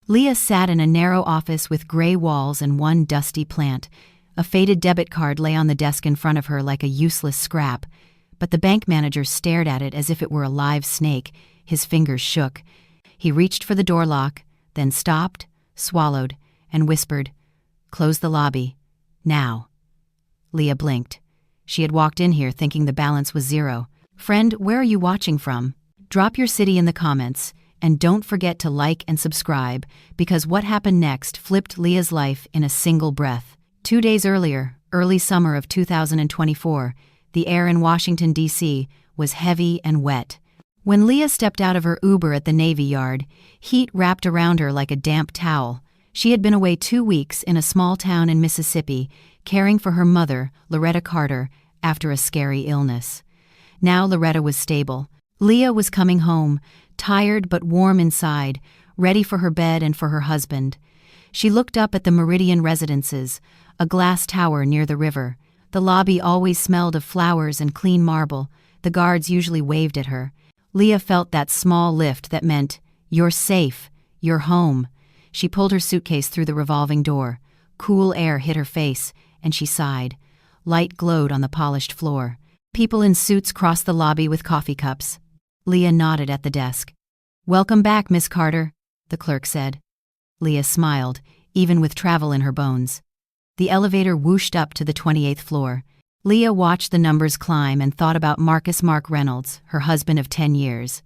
Leah sat in a narrow office with gray walls and one dusty plant. A faded debit card lay on the desk in front of her like a useless scrap, but the bank manager stared at it as if it were a live snake. His fingers shook. He reached for the door lock, then stopped, swallowed, and whispered, "Close the lobby. Now." Leah blinked. She had walked in here thinking the balance was zero. Friend, where are you watching from? Drop your city in the comments, and don't forget to like and subscribe, because what happened next flipped Leah's life in a single breath. 2 days earlier, early summer of 2024, the air in Washington, D.C. was heavy and wet. When Leah stepped out of her Uber at the Navy Yard, heat wrapped around her like a damp towel. She had been away 2 weeks in a small town in Mississippi, caring for her mother, Loretta Carter, after a scary illness. Now Loretta was stable. Leah was coming home, tired but warm inside, ready for her bed and for her husband. She looked up at the Meridian Residences, a glass tower near the river. The lobby always smelled of flowers and clean marble. The guards usually waved at her. Leah felt that small lift that meant, "You're safe. You're home." She pulled her suitcase through the revolving door. Cool air hit her face, and she sighed. Light glowed on the polished floor. People in suits crossed the lobby with coffee cups. Leah nodded at the desk. "Welcome back, Miss Carter," the clerk said. Leah smiled, even with travel in her bones. The elevator whooshed up to the 28th floor. Leah watched the numbers climb and thought about Marcus Mark Reynolds, her husband of 10 years.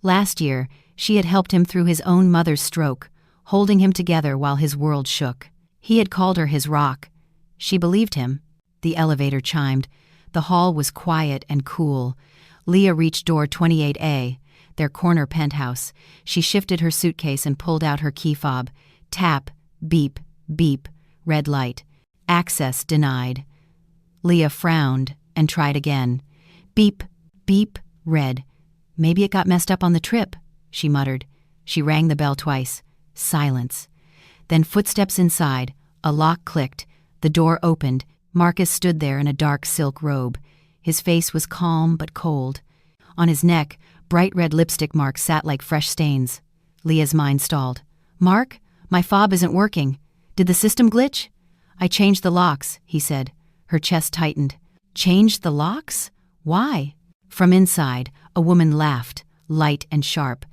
Last year, she had helped him through his own mother's stroke, holding him together while his world shook. He had called her his rock. She believed him. The elevator chimed. The hall was quiet and cool. Leah reached door 28A, their corner penthouse. She shifted her suitcase and pulled out her key fob. Tap, beep, beep, red light. Access denied. Leah frowned and tried again. Beep, beep, red. "Maybe it got messed up on the trip," she muttered. She rang the bell twice. Silence. Then footsteps inside. A lock clicked. The door opened. Marcus stood there in a dark silk robe. His face was calm but cold. On his neck, bright red lipstick marks sat like fresh stains. Leah's mind stalled. "Mark, my fob isn't working. Did the system glitch?" "I changed the locks," he said. Her chest tightened. "Changed the locks? Why?" From inside, a woman laughed, light and sharp.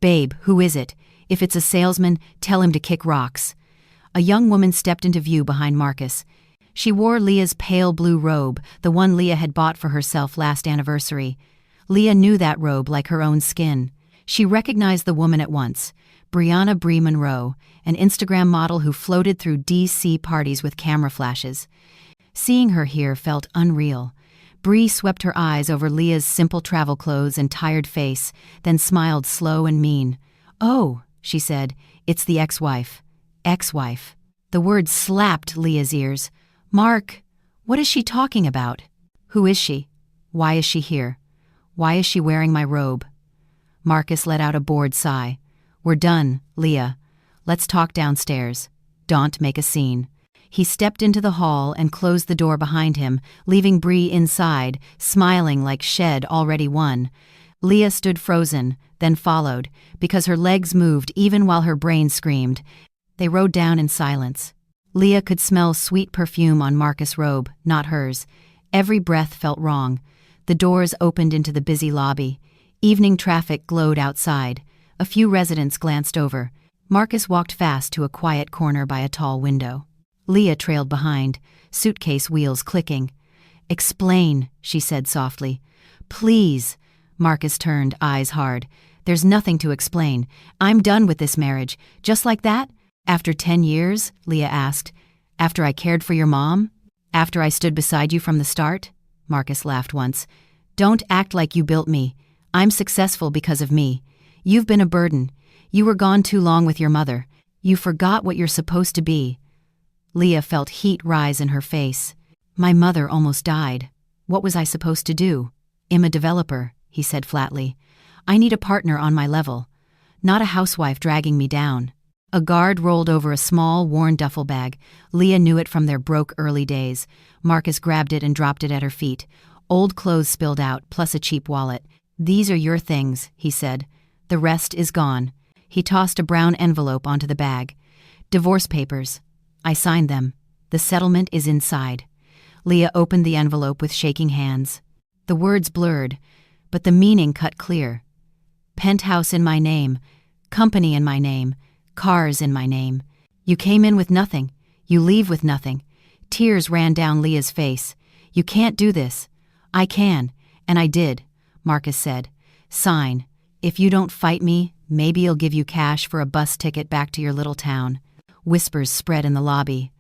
"Babe, who is it? If it's a salesman, tell him to kick rocks." A young woman stepped into view behind Marcus. She wore Leah's pale blue robe, the one Leah had bought for herself last anniversary. Leah knew that robe like her own skin. She recognized the woman at once. Brianna Bree Monroe, an Instagram model who floated through D.C. parties with camera flashes. Seeing her here felt unreal. Bree swept her eyes over Leah's simple travel clothes and tired face, then smiled slow and mean. "Oh," she said, "it's the ex-wife." Ex-wife. The word slapped Leah's ears. "Mark, what is she talking about? Who is she? Why is she here? Why is she wearing my robe?" Marcus let out a bored sigh. "We're done, Leah. Let's talk downstairs. Don't make a scene." He stepped into the hall and closed the door behind him, leaving Bree inside, smiling like she'd already won. Leah stood frozen, then followed, because her legs moved even while her brain screamed. They rode down in silence. Leah could smell sweet perfume on Marcus' robe, not hers. Every breath felt wrong. The doors opened into the busy lobby. Evening traffic glowed outside. A few residents glanced over. Marcus walked fast to a quiet corner by a tall window. Leah trailed behind, suitcase wheels clicking. "Explain," she said softly. "Please." Marcus turned, eyes hard. "There's nothing to explain. I'm done with this marriage. Just like that? After 10 years? Leah asked. "After I cared for your mom? After I stood beside you from the start?" Marcus laughed once. "Don't act like you built me. I'm successful because of me. You've been a burden. You were gone too long with your mother. You forgot what you're supposed to be." Leah felt heat rise in her face. "My mother almost died. What was I supposed to do?" "I'm a developer," he said flatly. "I need a partner on my level, not a housewife dragging me down." A guard rolled over a small, worn duffel bag. Leah knew it from their broke early days. Marcus grabbed it and dropped it at her feet. Old clothes spilled out, plus a cheap wallet. "These are your things," he said. "The rest is gone." He tossed a brown envelope onto the bag. "Divorce papers. I signed them. The settlement is inside." Leah opened the envelope with shaking hands. The words blurred, but the meaning cut clear. "Penthouse in my name, company in my name, cars in my name. You came in with nothing. You leave with nothing." Tears ran down Leah's face. "You can't do this." "I can, and I did," Marcus said. "Sign. If you don't fight me, maybe I'll give you cash for a bus ticket back to your little town." Whispers spread in the lobby.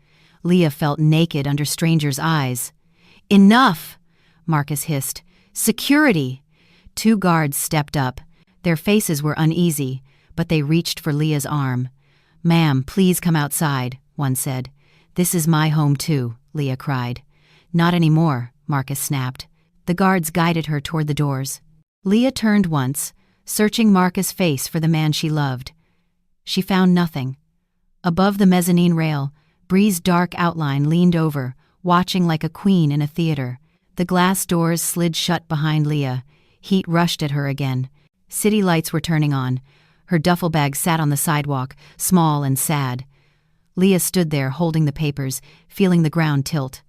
Leah felt naked under strangers' eyes. "Enough!" Marcus hissed. "Security!" 2 guards stepped up. Their faces were uneasy, but they reached for Leah's arm. "Ma'am, please come outside," one said. "This is my home too," Leah cried. "Not anymore," Marcus snapped. The guards guided her toward the doors. Leah turned once, searching Marcus' face for the man she loved. She found nothing. Above the mezzanine rail, Bree's dark outline leaned over, watching like a queen in a theater. The glass doors slid shut behind Leah. Heat rushed at her again. City lights were turning on. Her duffel bag sat on the sidewalk, small and sad. Leah stood there holding the papers, feeling the ground tilt.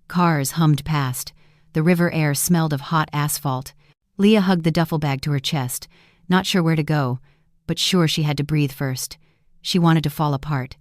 Cars hummed past. The river air smelled of hot asphalt. Leah hugged the duffel bag to her chest, not sure where to go, but sure she had to breathe first. She wanted to fall apart.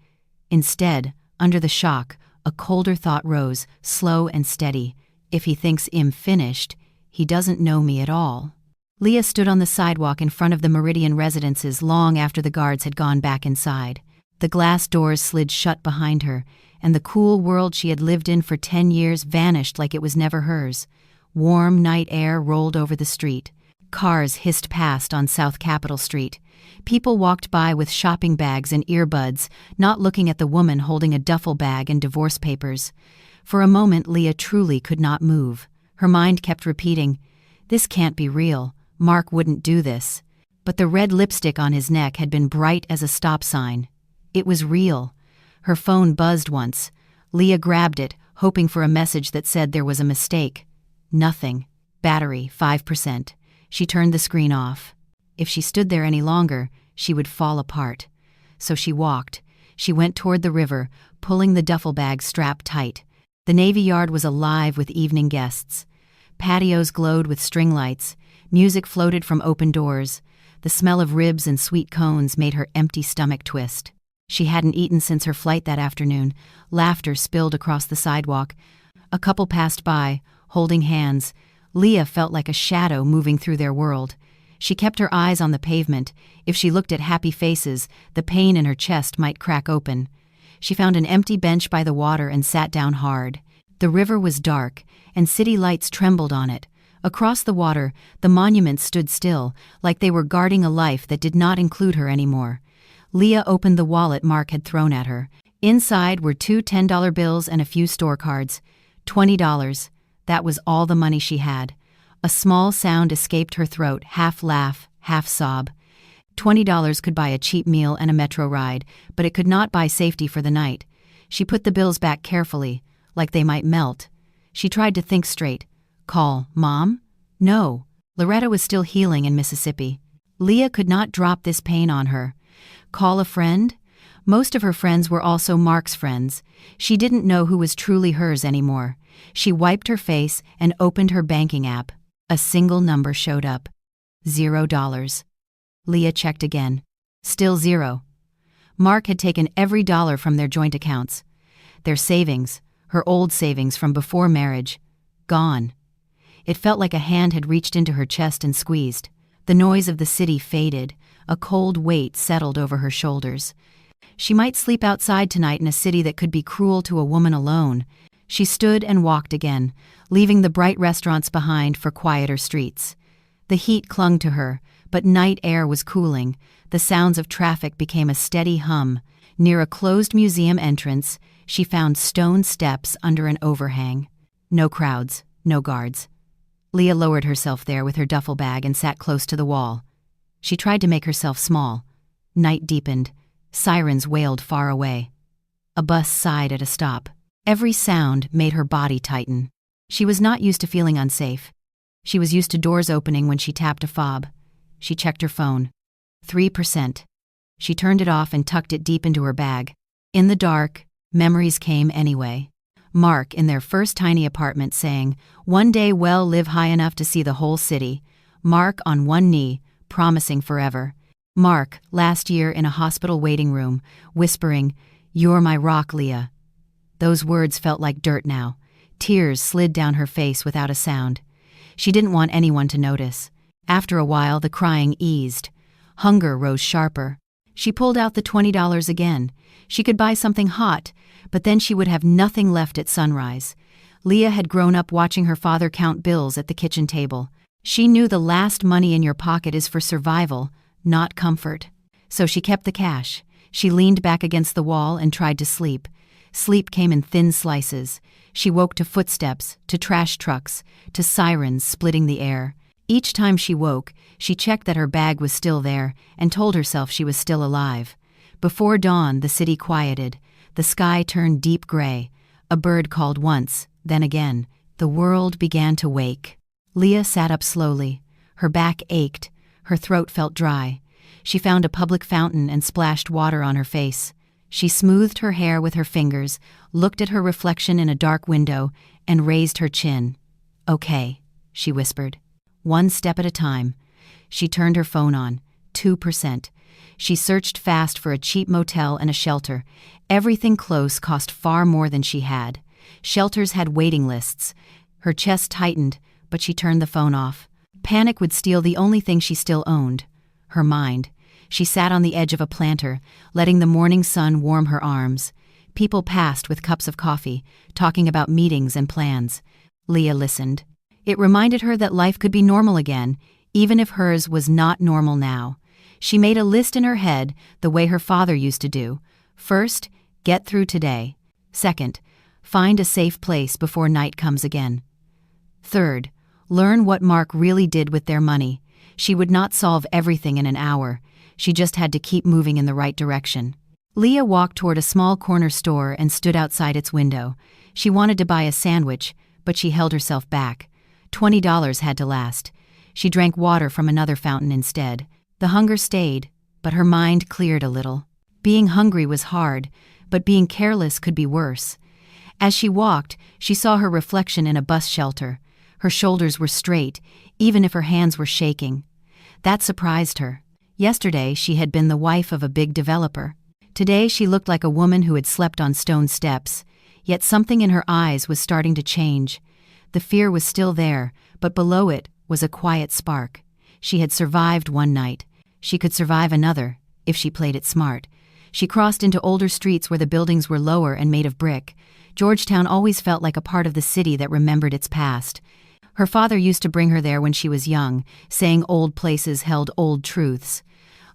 Instead, under the shock, a colder thought rose, slow and steady. If he thinks I'm finished, he doesn't know me at all. Leah stood on the sidewalk in front of the Meridian residences long after the guards had gone back inside. The glass doors slid shut behind her, and the cool world she had lived in for 10 years vanished like it was never hers. Warm night air rolled over the street. Cars hissed past on South Capitol Street. People walked by with shopping bags and earbuds, not looking at the woman holding a duffel bag and divorce papers. For a moment, Leah truly could not move. Her mind kept repeating, "This can't be real. Mark wouldn't do this." But the red lipstick on his neck had been bright as a stop sign. It was real. Her phone buzzed once. Leah grabbed it, hoping for a message that said there was a mistake. Nothing. Battery, 5%. She turned the screen off. If she stood there any longer, she would fall apart. So she walked. She went toward the river, pulling the duffel bag strapped tight. The Navy Yard was alive with evening guests. Patios glowed with string lights. Music floated from open doors. The smell of ribs and sweet cones made her empty stomach twist. She hadn't eaten since her flight that afternoon. Laughter spilled across the sidewalk. A couple passed by, holding hands. Leah felt like a shadow moving through their world. She kept her eyes on the pavement. If she looked at happy faces, the pain in her chest might crack open. She found an empty bench by the water and sat down hard. The river was dark, and city lights trembled on it. Across the water, the monuments stood still, like they were guarding a life that did not include her anymore. Leah opened the wallet Mark had thrown at her. Inside were 2 $10 bills and a few store cards. $20. That was all the money she had. A small sound escaped her throat, half laugh, half sob. $20 could buy a cheap meal and a metro ride, but it could not buy safety for the night. She put the bills back carefully, like they might melt. She tried to think straight. Call Mom? No. Loretta was still healing in Mississippi. Leah could not drop this pain on her. Call a friend? Most of her friends were also Mark's friends. She didn't know who was truly hers anymore. She wiped her face and opened her banking app. A single number showed up. $0. Leah checked again. Still zero. Mark had taken every dollar from their joint accounts. Their savings, her old savings from before marriage, gone. It felt like a hand had reached into her chest and squeezed. The noise of the city faded. A cold weight settled over her shoulders. She might sleep outside tonight in a city that could be cruel to a woman alone. She stood and walked again, leaving the bright restaurants behind for quieter streets. The heat clung to her, but night air was cooling. The sounds of traffic became a steady hum. Near a closed museum entrance, she found stone steps under an overhang. No crowds, no guards. Leah lowered herself there with her duffel bag and sat close to the wall. She tried to make herself small. Night deepened. Sirens wailed far away. A bus sighed at a stop. Every sound made her body tighten. She was not used to feeling unsafe. She was used to doors opening when she tapped a fob. She checked her phone. 3%. She turned it off and tucked it deep into her bag. In the dark, memories came anyway. Mark in their first tiny apartment saying, "One day we'll live high enough to see the whole city." Mark on one knee, promising forever. Mark, last year in a hospital waiting room, whispering, "You're my rock, Leah." Those words felt like dirt now. Tears slid down her face without a sound. She didn't want anyone to notice. After a while, the crying eased. Hunger rose sharper. She pulled out the $20 again. She could buy something hot, but then she would have nothing left at sunrise. Leah had grown up watching her father count bills at the kitchen table. She knew the last money in your pocket is for survival, not comfort. So she kept the cash. She leaned back against the wall and tried to sleep. Sleep came in thin slices. She woke to footsteps, to trash trucks, to sirens splitting the air. Each time she woke, she checked that her bag was still there and told herself she was still alive. Before dawn, the city quieted. The sky turned deep gray. A bird called once, then again. The world began to wake. Leah sat up slowly. Her back ached. Her throat felt dry. She found a public fountain and splashed water on her face. She smoothed her hair with her fingers, looked at her reflection in a dark window, and raised her chin. "Okay," she whispered. One step at a time. She turned her phone on. 2%. She searched fast for a cheap motel and a shelter. Everything close cost far more than she had. Shelters had waiting lists. Her chest tightened, but she turned the phone off. Panic would steal the only thing she still owned, her mind. She sat on the edge of a planter, letting the morning sun warm her arms. People passed with cups of coffee, talking about meetings and plans. Leah listened. It reminded her that life could be normal again, even if hers was not normal now. She made a list in her head, the way her father used to do. First, get through today. Second, find a safe place before night comes again. Third, learn what Mark really did with their money. She would not solve everything in an hour. She just had to keep moving in the right direction. Leah walked toward a small corner store and stood outside its window. She wanted to buy a sandwich, but she held herself back. $20 had to last. She drank water from another fountain instead. The hunger stayed, but her mind cleared a little. Being hungry was hard, but being careless could be worse. As she walked, she saw her reflection in a bus shelter. Her shoulders were straight, even if her hands were shaking. That surprised her. Yesterday, she had been the wife of a big developer. Today, she looked like a woman who had slept on stone steps. Yet something in her eyes was starting to change. The fear was still there, but below it was a quiet spark. She had survived one night. She could survive another, if she played it smart. She crossed into older streets where the buildings were lower and made of brick. Georgetown always felt like a part of the city that remembered its past. Her father used to bring her there when she was young, saying old places held old truths.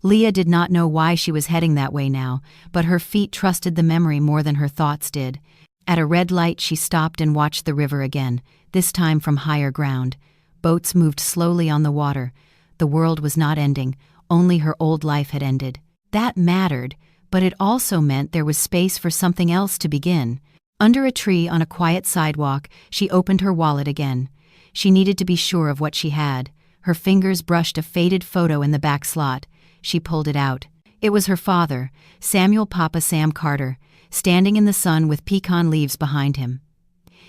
Leah did not know why she was heading that way now, but her feet trusted the memory more than her thoughts did. At a red light, she stopped and watched the river again, this time from higher ground. Boats moved slowly on the water. The world was not ending, only her old life had ended. That mattered, but it also meant there was space for something else to begin. Under a tree on a quiet sidewalk, she opened her wallet again. She needed to be sure of what she had. Her fingers brushed a faded photo in the back slot. She pulled it out. It was her father, Samuel Papa Sam Carter, standing in the sun with pecan leaves behind him.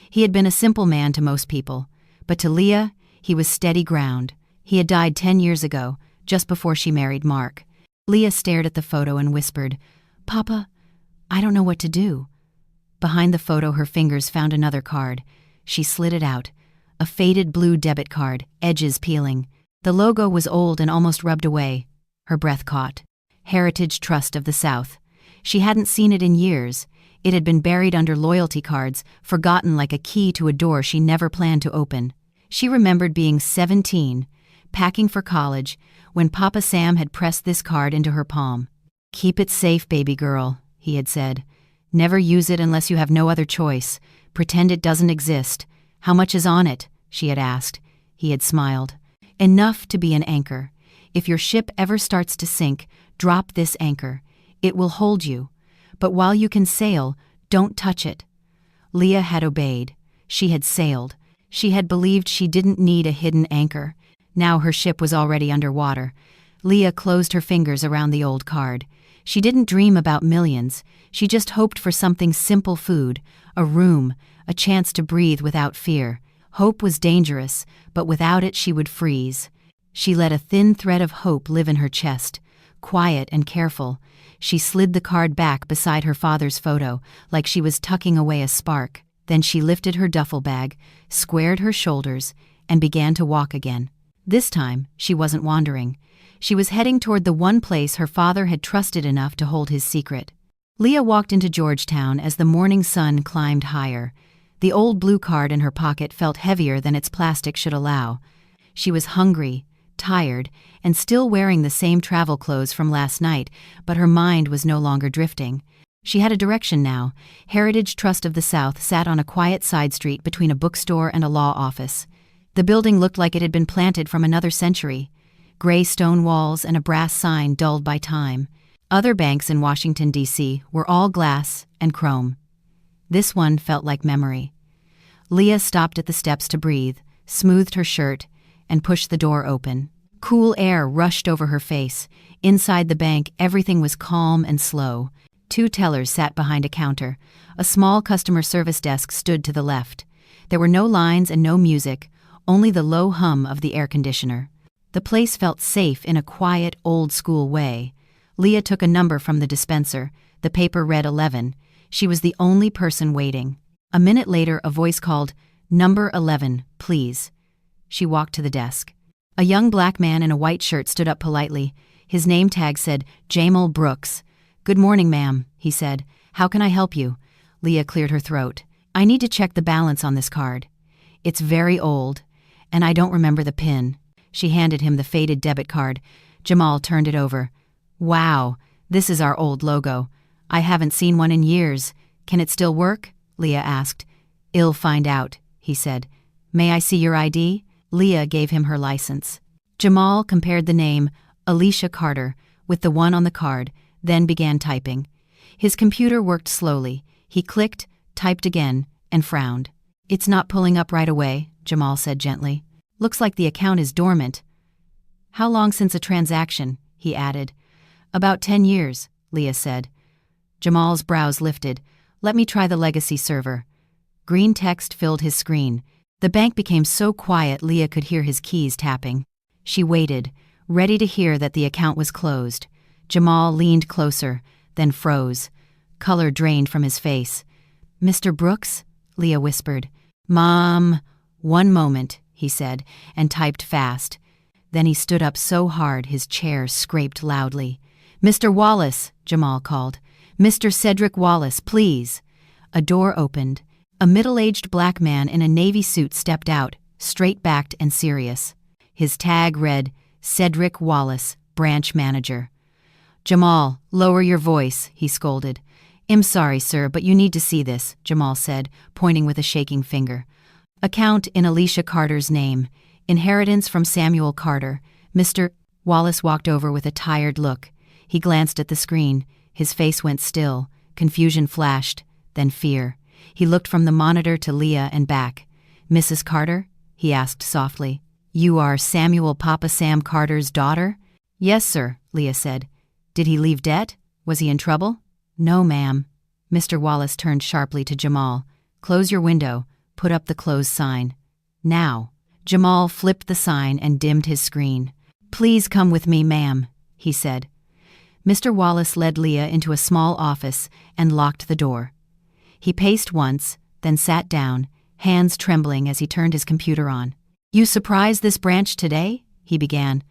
He had been a simple man to most people, but to Leah, he was steady ground. He had died 10 years ago, just before she married Mark. Leah stared at the photo and whispered, "Papa, I don't know what to do." Behind the photo, her fingers found another card. She slid it out. A faded blue debit card, edges peeling. The logo was old and almost rubbed away. Her breath caught. Heritage Trust of the South. She hadn't seen it in years. It had been buried under loyalty cards, forgotten like a key to a door she never planned to open. She remembered being 17, packing for college, when Papa Sam had pressed this card into her palm. "Keep it safe, baby girl," he had said. "Never use it unless you have no other choice. Pretend it doesn't exist. How much is on it?" she had asked. He had smiled. "Enough to be an anchor. If your ship ever starts to sink, drop this anchor. It will hold you. But while you can sail, don't touch it." Leah had obeyed. She had sailed. She had believed she didn't need a hidden anchor. Now her ship was already underwater. Leah closed her fingers around the old card. She didn't dream about millions. She just hoped for something simple: food, a room, a chance to breathe without fear. Hope was dangerous, but without it she would freeze. She let a thin thread of hope live in her chest. Quiet and careful, she slid the card back beside her father's photo, like she was tucking away a spark. Then she lifted her duffel bag, squared her shoulders, and began to walk again. This time, she wasn't wandering. She was heading toward the one place her father had trusted enough to hold his secret. Leah walked into Georgetown as the morning sun climbed higher. The old blue card in her pocket felt heavier than its plastic should allow. She was hungry, tired, and still wearing the same travel clothes from last night, but her mind was no longer drifting. She had a direction now. Heritage Trust of the South sat on a quiet side street between a bookstore and a law office. The building looked like it had been planted from another century. Gray stone walls and a brass sign dulled by time. Other banks in Washington, D.C. were all glass and chrome. This one felt like memory. Leah stopped at the steps to breathe, smoothed her shirt, and pushed the door open. Cool air rushed over her face. Inside the bank, everything was calm and slow. 2 tellers sat behind a counter. A small customer service desk stood to the left. There were no lines and no music, only the low hum of the air conditioner. The place felt safe in a quiet, old-school way. Leah took a number from the dispenser. The paper read 11. She was the only person waiting. A minute later, a voice called, "Number 11, please." She walked to the desk. A young black man in a white shirt stood up politely. His name tag said, Jamal Brooks. "Good morning, ma'am," he said. "How can I help you?" Leah cleared her throat. "I need to check the balance on this card. It's very old, and I don't remember the PIN." She handed him the faded debit card. Jamal turned it over. "Wow, this is our old logo. I haven't seen one in years. Can it still work?" Leah asked. "I'll find out," he said. "May I see your ID?" Leah gave him her license. Jamal compared the name, Alicia Carter, with the one on the card, then began typing. His computer worked slowly. He clicked, typed again, and frowned. "It's not pulling up right away," Jamal said gently. "Looks like the account is dormant." "How long since a transaction?" he added. "About 10 years, Leah said. Jamal's brows lifted. "Let me try the legacy server." Green text filled his screen. The bank became so quiet Leah could hear his keys tapping. She waited, ready to hear that the account was closed. Jamal leaned closer, then froze. Color drained from his face. "Mr. Brooks?" Leah whispered. "Mom, one moment," he said, and typed fast. Then he stood up so hard his chair scraped loudly. "Mr. Wallace," Jamal called. "Mr. Cedric Wallace, please." A door opened. A middle-aged black man in a navy suit stepped out, straight-backed and serious. His tag read, Cedric Wallace, branch manager. "Jamal, lower your voice," he scolded. "I'm sorry, sir, but you need to see this," Jamal said, pointing with a shaking finger. "Account in Alicia Carter's name. Inheritance from Samuel Carter. Mr. Wallace walked over with a tired look. He glanced at the screen. His face went still. Confusion flashed, then fear. He looked from the monitor to Leah and back. "Mrs. Carter?" he asked softly. "You are Samuel Papa Sam Carter's daughter?" "Yes, sir," Leah said. "Did he leave debt? Was he in trouble?" "No, ma'am." Mr. Wallace turned sharply to Jamal. "Close your window. Put up the close sign. Now." Jamal flipped the sign and dimmed his screen. "Please come with me, ma'am," he said. Mr. Wallace led Leah into a small office and locked the door. He paced once, then sat down, hands trembling as he turned his computer on. "You surprised this branch today?" he began.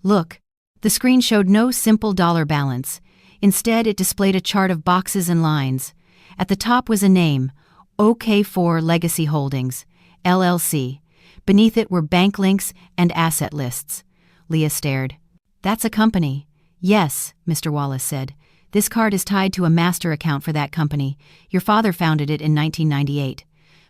"Look." The screen showed no simple dollar balance. Instead, it displayed a chart of boxes and lines. At the top was a name, OK4 Legacy Holdings, LLC. Beneath it were bank links and asset lists. Leah stared. "That's a company." "Yes," Mr. Wallace said. "This card is tied to a master account for that company. Your father founded it in 1998.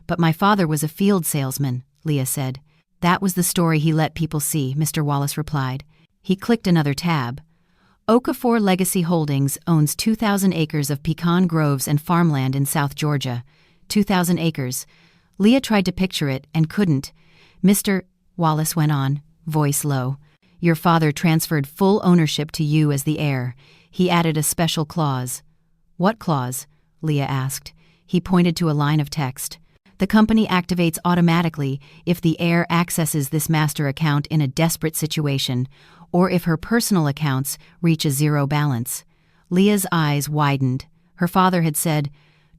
"But my father was a field salesman," Leah said. "That was the story he let people see," Mr. Wallace replied. He clicked another tab. Okafor Legacy Holdings owns 2,000 acres of pecan groves and farmland in South Georgia. 2,000 acres. Leah tried to picture it and couldn't. "Mr. Wallace went on, voice low. "Your father transferred full ownership to you as the heir. He added a special clause. What clause? Leah asked. He pointed to a line of text. The company activates automatically if the heir accesses this master account in a desperate situation, or if her personal accounts reach a zero balance. Leah's eyes widened. Her father had said,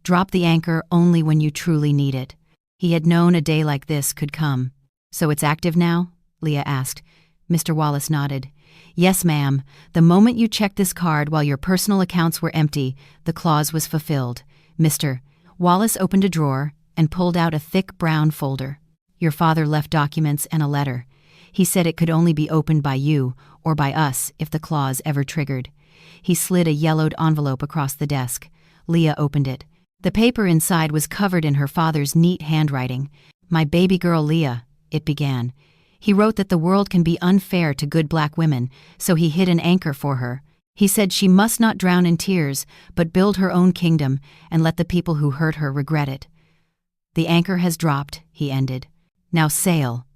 "Drop the anchor only when you truly need it." He had known a day like this could come. "So it's active now?" Leah asked. Mr. Wallace nodded. "Yes, ma'am. The moment you checked this card while your personal accounts were empty, the clause was fulfilled." Mr. Wallace opened a drawer and pulled out a thick brown folder. "Your father left documents and a letter. He said it could only be opened by you or by us if the clause ever triggered." He slid a yellowed envelope across the desk. Leah opened it. The paper inside was covered in her father's neat handwriting. "My baby girl Leah," it began. He wrote that the world can be unfair to good black women, so he hid an anchor for her. He said she must not drown in tears, but build her own kingdom and let the people who hurt her regret it. "The anchor has dropped," he ended. "Now sail."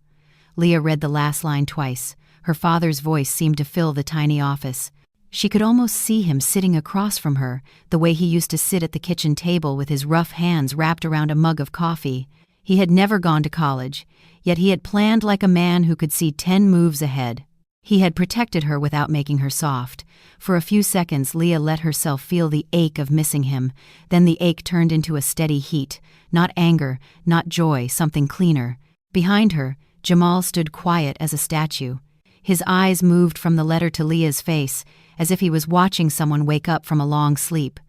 Leah read the last line twice. Her father's voice seemed to fill the tiny office. She could almost see him sitting across from her, the way he used to sit at the kitchen table with his rough hands wrapped around a mug of coffee. He had never gone to college, yet he had planned like a man who could see 10 moves ahead. He had protected her without making her soft. For a few seconds, Leah let herself feel the ache of missing him. Then the ache turned into a steady heat. Not anger, not joy, something cleaner. Behind her, Jamal stood quiet as a statue. His eyes moved from the letter to Leah's face, as if he was watching someone wake up from a long sleep.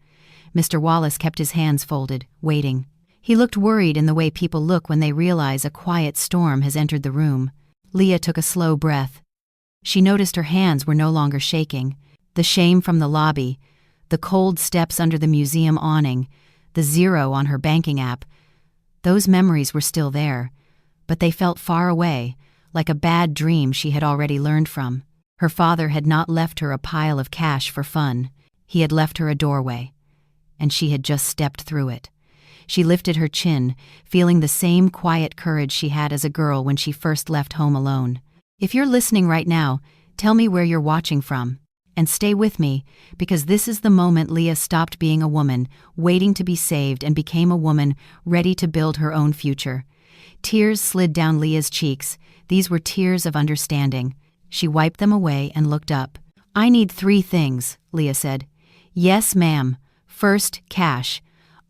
Mr. Wallace kept his hands folded, waiting. He looked worried in the way people look when they realize a quiet storm has entered the room. Leah took a slow breath. She noticed her hands were no longer shaking. The shame from the lobby, the cold steps under the museum awning, the zero on her banking app. Those memories were still there, but they felt far away, like a bad dream she had already learned from. Her father had not left her a pile of cash for fun. He had left her a doorway, and she had just stepped through it. She lifted her chin, feeling the same quiet courage she had as a girl when she first left home alone. If you're listening right now, tell me where you're watching from. And stay with me, because this is the moment Leah stopped being a woman, waiting to be saved, and became a woman ready to build her own future. Tears slid down Leah's cheeks. These were tears of understanding. She wiped them away and looked up. "I need 3 things," Leah said. "Yes, ma'am. First, cash.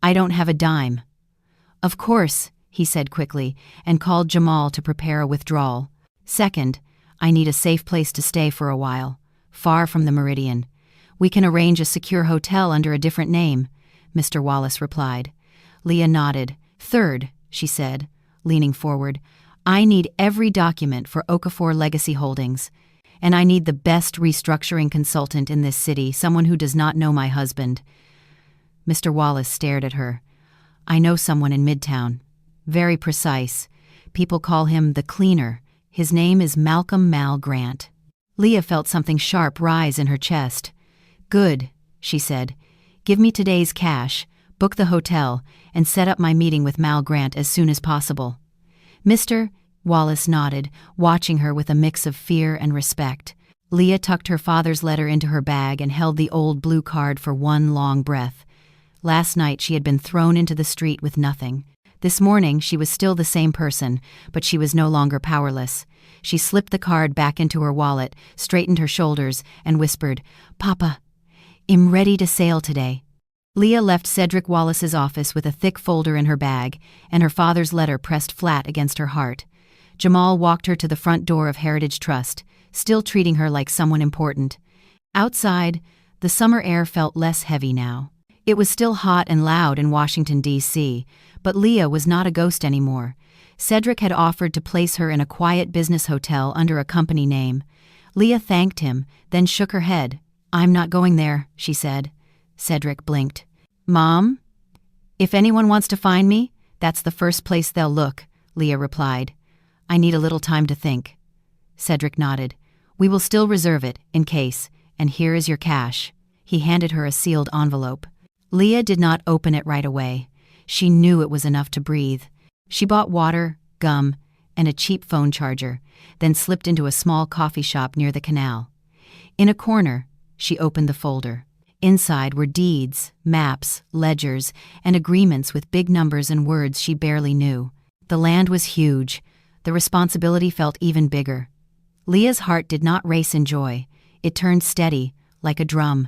I don't have a dime." "Of course," he said quickly, and called Jamal to prepare a withdrawal. "Second, I need a safe place to stay for a while, far from the Meridian. We can arrange a secure hotel under a different name," Mr. Wallace replied. Leah nodded. "Third," she said, leaning forward, "I need every document for Okafor Legacy Holdings. And I need the best restructuring consultant in this city, someone who does not know my husband." Mr. Wallace stared at her. "I know someone in Midtown. Very precise. People call him the cleaner. His name is Malcolm Mal Grant." Leah felt something sharp rise in her chest. "Good," she said. "Give me today's cash, book the hotel, and set up my meeting with Mal Grant as soon as possible." "Mr. Wallace nodded, watching her with a mix of fear and respect. Leah tucked her father's letter into her bag and held the old blue card for one long breath. Last night she had been thrown into the street with nothing. This morning she was still the same person, but she was no longer powerless. She slipped the card back into her wallet, straightened her shoulders, and whispered, "Papa, I'm ready to sail today." Leah left Cedric Wallace's office with a thick folder in her bag, and her father's letter pressed flat against her heart. Jamal walked her to the front door of Heritage Trust, still treating her like someone important. Outside, the summer air felt less heavy now. It was still hot and loud in Washington, D.C., but Leah was not a ghost anymore. Cedric had offered to place her in a quiet business hotel under a company name. Leah thanked him, then shook her head. "I'm not going there," she said. Cedric blinked. "Mom? If anyone wants to find me, that's the first place they'll look," Leah replied. "I need a little time to think." Cedric nodded. "We will still reserve it, in case, and here is your cash." He handed her a sealed envelope. Leah did not open it right away. She knew it was enough to breathe. She bought water, gum, and a cheap phone charger, then slipped into a small coffee shop near the canal. In a corner, she opened the folder. Inside were deeds, maps, ledgers, and agreements with big numbers and words she barely knew. The land was huge. The responsibility felt even bigger. Leah's heart did not race in joy. It turned steady, like a drum.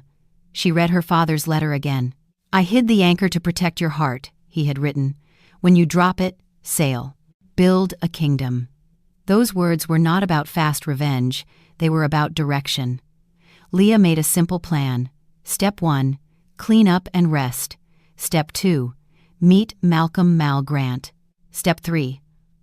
She read her father's letter again. "I hid the anchor to protect your heart," he had written. "When you drop it, sail. Build a kingdom." Those words were not about fast revenge. They were about direction. Leah made a simple plan. Step 1, clean up and rest. Step 2, meet Malcolm Mal Grant. Step 3,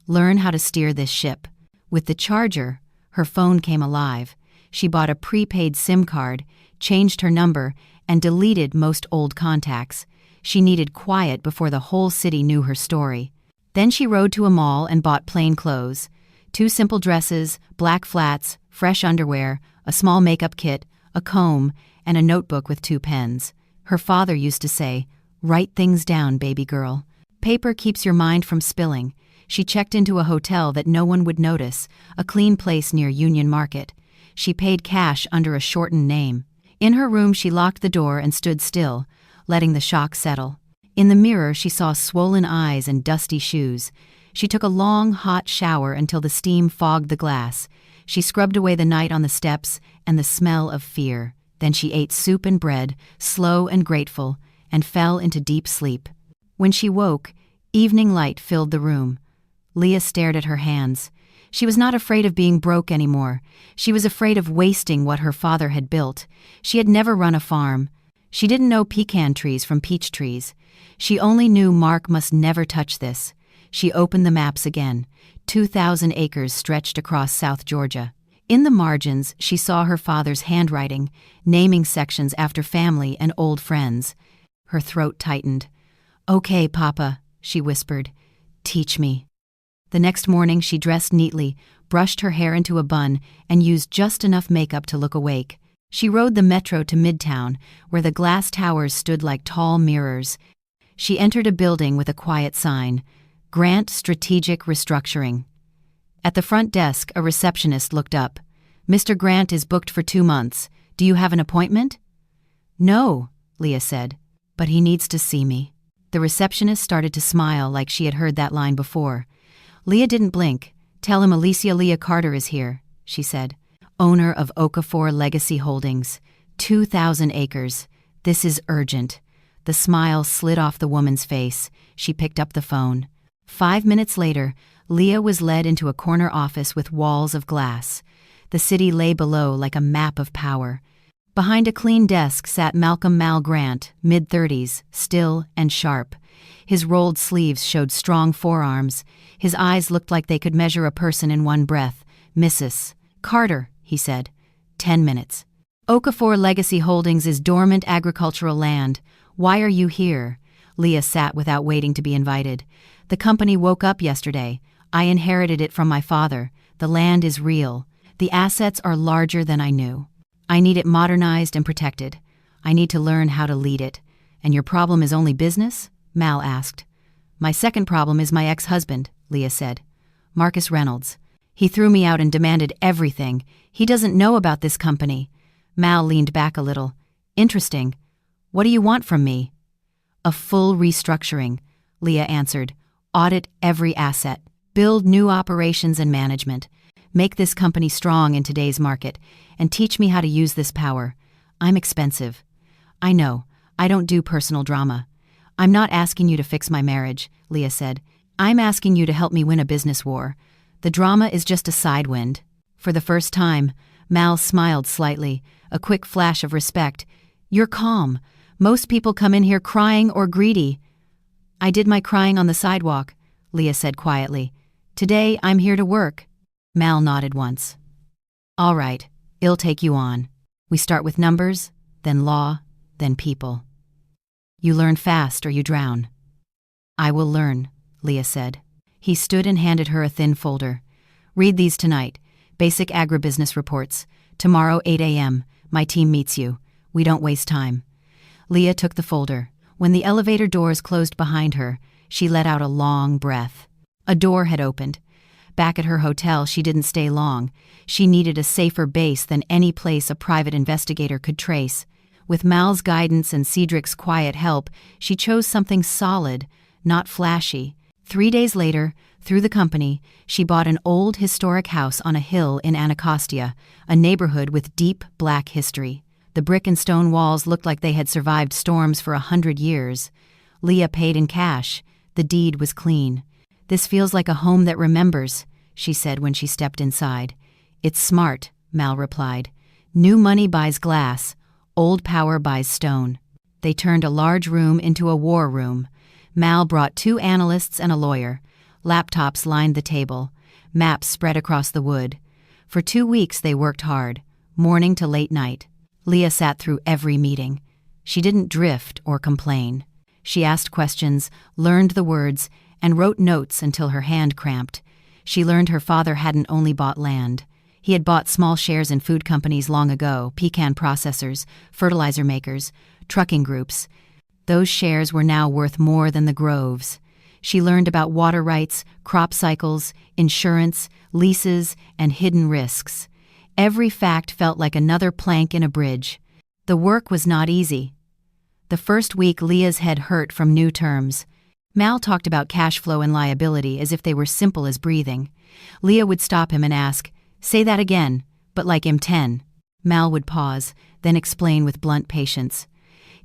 learn how to steer this ship. With the charger, her phone came alive. She bought a prepaid SIM card, changed her number, and deleted most old contacts. She needed quiet before the whole city knew her story. Then she rode to a mall and bought plain clothes. 2 simple dresses, black flats, fresh underwear, a small makeup kit, a comb, and a notebook with 2 pens. Her father used to say, "Write things down, baby girl. Paper keeps your mind from spilling." She checked into a hotel that no one would notice, a clean place near Union Market. She paid cash under a shortened name. In her room she locked the door and stood still, letting the shock settle. In the mirror she saw swollen eyes and dusty shoes. She took a long, hot shower until the steam fogged the glass. She scrubbed away the night on the steps and the smell of fear. Then she ate soup and bread, slow and grateful, and fell into deep sleep. When she woke, evening light filled the room. Leah stared at her hands. She was not afraid of being broke anymore. She was afraid of wasting what her father had built. She had never run a farm. She didn't know pecan trees from peach trees. She only knew Mark must never touch this. She opened the maps again. 2,000 acres stretched across South Georgia. In the margins, she saw her father's handwriting, naming sections after family and old friends. Her throat tightened. "Okay, Papa," she whispered. "Teach me." The next morning she dressed neatly, brushed her hair into a bun, and used just enough makeup to look awake. She rode the metro to Midtown, where the glass towers stood like tall mirrors. She entered a building with a quiet sign, "Grant Strategic Restructuring." At the front desk, a receptionist looked up. "Mr. Grant is booked for 2 months. Do you have an appointment?" "No," Leah said, "but he needs to see me." The receptionist started to smile like she had heard that line before. Leah didn't blink. "Tell him Alicia Leah Carter is here," she said. "Owner of Okafor Legacy Holdings. 2,000 acres. This is urgent." The smile slid off the woman's face. She picked up the phone. 5 minutes later, Leah was led into a corner office with walls of glass. The city lay below like a map of power. Behind a clean desk sat Malcolm Mal Grant, mid-30s, still and sharp. His rolled sleeves showed strong forearms. His eyes looked like they could measure a person in one breath. "Mrs. Carter," he said. 10 minutes. "Okafor Legacy Holdings is dormant agricultural land. Why are you here?" Leah sat without waiting to be invited. "The company woke up yesterday. I inherited it from my father. The land is real. The assets are larger than I knew. I need it modernized and protected. I need to learn how to lead it." "And your problem is only business?" Mal asked. "My second problem is my ex-husband," Leah said. "Marcus Reynolds. He threw me out and demanded everything. He doesn't know about this company." Mal leaned back a little. "Interesting. What do you want from me?" "A full restructuring," Leah answered. "Audit every asset. Build new operations and management. Make this company strong in today's market, and teach me how to use this power. I'm expensive. I know. I don't do personal drama." "I'm not asking you to fix my marriage," Leah said. "I'm asking you to help me win a business war. The drama is just a side wind." For the first time, Mal smiled slightly, a quick flash of respect. "You're calm. Most people come in here crying or greedy." "I did my crying on the sidewalk," Leah said quietly. "Today I'm here to work." Mal nodded once. "All right, I'll take you on. We start with numbers, then law, then people. You learn fast or you drown." "I will learn," Leah said. He stood and handed her a thin folder. "Read these tonight. Basic agribusiness reports. Tomorrow 8 a.m. My team meets you. We don't waste time." Leah took the folder. When the elevator doors closed behind her, she let out a long breath. A door had opened. Back at her hotel, she didn't stay long. She needed a safer base than any place a private investigator could trace. With Mal's guidance and Cedric's quiet help, she chose something solid, not flashy. 3 days later, through the company, she bought an old historic house on a hill in Anacostia, a neighborhood with deep black history. The brick and stone walls looked like they had survived storms for 100 years. Leah paid in cash. The deed was clean. "This feels like a home that remembers," she said when she stepped inside. "It's smart," Mal replied. "New money buys glass, old power buys stone." They turned a large room into a war room. Mal brought 2 analysts and a lawyer. Laptops lined the table. Maps spread across the wood. For 2 weeks they worked hard, morning to late night. Leah sat through every meeting. She didn't drift or complain. She asked questions, learned the words, and wrote notes until her hand cramped. She learned her father hadn't only bought land. He had bought small shares in food companies long ago, pecan processors, fertilizer makers, trucking groups. Those shares were now worth more than the groves. She learned about water rights, crop cycles, insurance, leases, and hidden risks. Every fact felt like another plank in a bridge. The work was not easy. The first week, Leah's head hurt from new terms. Mal talked about cash flow and liability as if they were simple as breathing. Leah would stop him and ask, "Say that again, but like I'm 10. Mal would pause, then explain with blunt patience.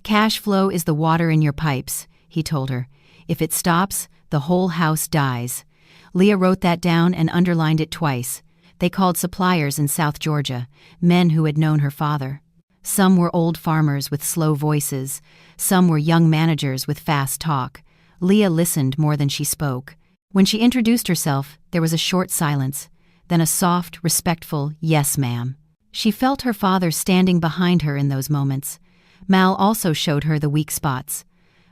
"Cash flow is the water in your pipes," he told her. "If it stops, the whole house dies." Leah wrote that down and underlined it twice. They called suppliers in South Georgia, men who had known her father. Some were old farmers with slow voices. Some were young managers with fast talk. Leah listened more than she spoke. When she introduced herself, there was a short silence, then a soft, respectful, "Yes, ma'am." She felt her father standing behind her in those moments. Mal also showed her the weak spots.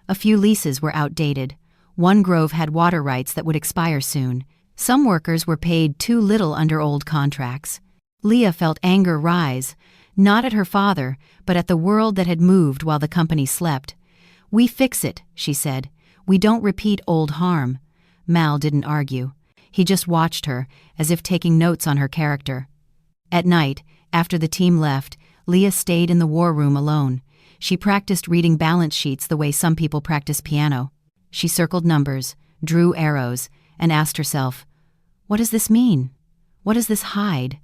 A few leases were outdated. One grove had water rights that would expire soon. Some workers were paid too little under old contracts. Leah felt anger rise, not at her father, but at the world that had moved while the company slept. "We fix it," she said. "We don't repeat old harm." Mal didn't argue. He just watched her, as if taking notes on her character. At night, after the team left, Leah stayed in the war room alone. She practiced reading balance sheets the way some people practice piano. She circled numbers, drew arrows, and asked herself, "What does this mean? What does this hide?"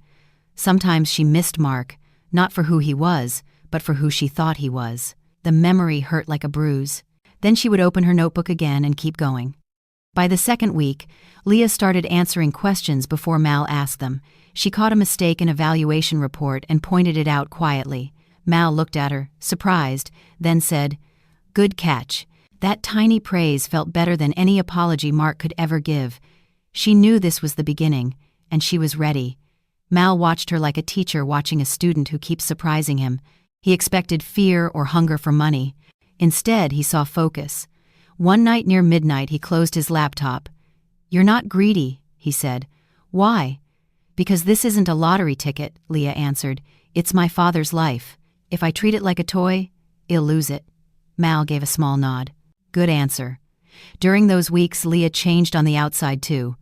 Sometimes she missed Mark, not for who he was, but for who she thought he was. The memory hurt like a bruise. Then she would open her notebook again and keep going. By the second week, Leah started answering questions before Mal asked them. She caught a mistake in a valuation report and pointed it out quietly. Mal looked at her, surprised, then said, "Good catch." That tiny praise felt better than any apology Mark could ever give. She knew this was the beginning, and she was ready. Mal watched her like a teacher watching a student who keeps surprising him. He expected fear or hunger for money. Instead, he saw focus. One night near midnight, he closed his laptop. "You're not greedy," he said. "Why?" "Because this isn't a lottery ticket," Leah answered. "It's my father's life. If I treat it like a toy, he'll lose it." Mal gave a small nod. "Good answer." During those weeks, Leah changed on the outside too.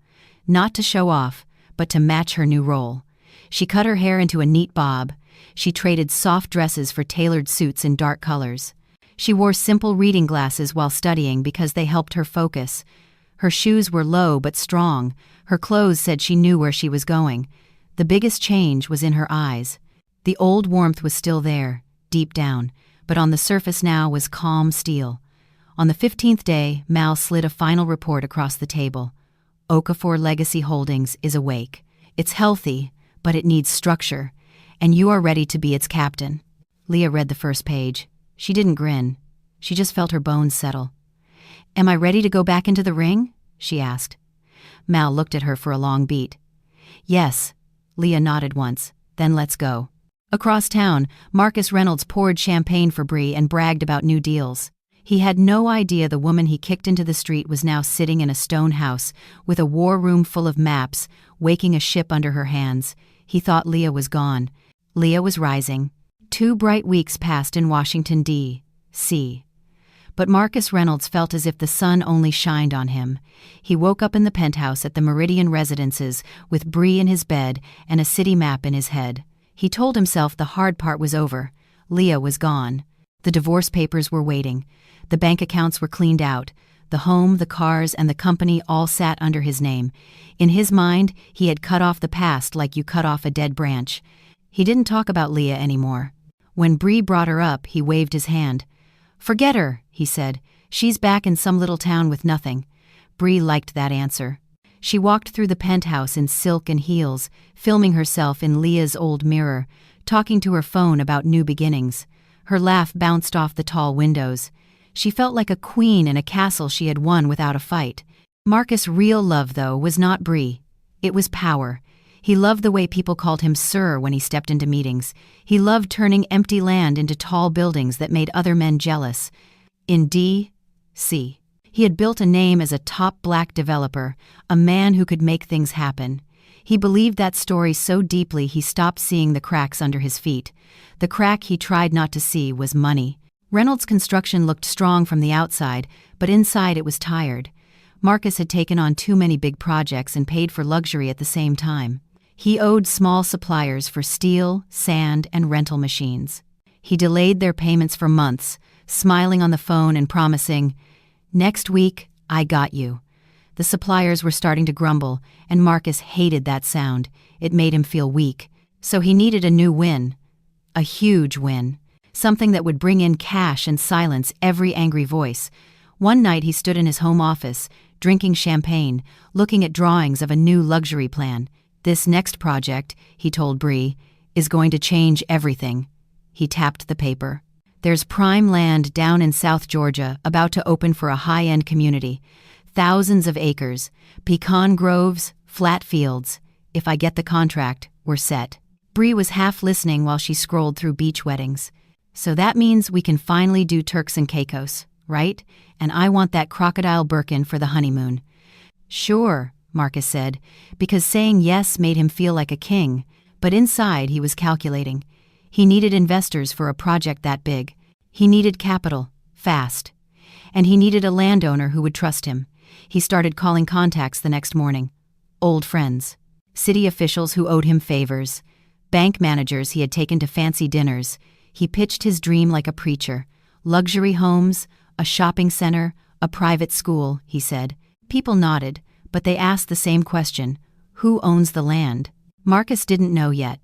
Not to show off, but to match her new role. She cut her hair into a neat bob. She traded soft dresses for tailored suits in dark colors. She wore simple reading glasses while studying because they helped her focus. Her shoes were low but strong. Her clothes said she knew where she was going. The biggest change was in her eyes. The old warmth was still there, deep down, but on the surface now was calm steel. On the 15th day, Mal slid a final report across the table. "Okafor Legacy Holdings is awake. It's healthy, but it needs structure, and you are ready to be its captain." Leah read the first page. She didn't grin. She just felt her bones settle. "Am I ready to go back into the ring?" she asked. Mal looked at her for a long beat. "Yes." Leah nodded once. "Then let's go." Across town, Marcus Reynolds poured champagne for Bree and bragged about new deals. He had no idea the woman he kicked into the street was now sitting in a stone house, with a war room full of maps, waking a ship under her hands. He thought Leah was gone. Leah was rising. 2 bright weeks passed in Washington, D.C. But Marcus Reynolds felt as if the sun only shined on him. He woke up in the penthouse at the Meridian Residences with Bree in his bed and a city map in his head. He told himself the hard part was over. Leah was gone. The divorce papers were waiting. The bank accounts were cleaned out. The home, the cars, and the company all sat under his name. In his mind, he had cut off the past like you cut off a dead branch. He didn't talk about Leah anymore. When Bree brought her up, he waved his hand. "Forget her," he said. "She's back in some little town with nothing." Bree liked that answer. She walked through the penthouse in silk and heels, filming herself in Leah's old mirror, talking to her phone about new beginnings. Her laugh bounced off the tall windows. She felt like a queen in a castle she had won without a fight. Marcus' real love, though, was not Bree. It was power. He loved the way people called him Sir when he stepped into meetings. He loved turning empty land into tall buildings that made other men jealous. In D.C., he had built a name as a top black developer, a man who could make things happen. He believed that story so deeply he stopped seeing the cracks under his feet. The crack he tried not to see was money. Reynolds Construction looked strong from the outside, but inside it was tired. Marcus had taken on too many big projects and paid for luxury at the same time. He owed small suppliers for steel, sand, and rental machines. He delayed their payments for months, smiling on the phone and promising, "Next week, I got you." The suppliers were starting to grumble, and Marcus hated that sound. It made him feel weak. So he needed a new win. A huge win. Something that would bring in cash and silence every angry voice. One night he stood in his home office, drinking champagne, looking at drawings of a new luxury plan. "This next project," he told Bree, "is going to change everything." He tapped the paper. "There's prime land down in South Georgia about to open for a high-end community. Thousands of acres, pecan groves, flat fields. If I get the contract, we're set." Bree was half listening while she scrolled through beach weddings. "So that means we can finally do Turks and Caicos, right? And I want that crocodile Birkin for the honeymoon." "Sure," Marcus said, because saying yes made him feel like a king, but inside he was calculating. He needed investors for a project that big. He needed capital, fast. And he needed a landowner who would trust him. He started calling contacts the next morning. Old friends. City officials who owed him favors. Bank managers he had taken to fancy dinners. He pitched his dream like a preacher. Luxury homes, a shopping center, a private school, he said. People nodded, but they asked the same question. Who owns the land? Marcus didn't know yet.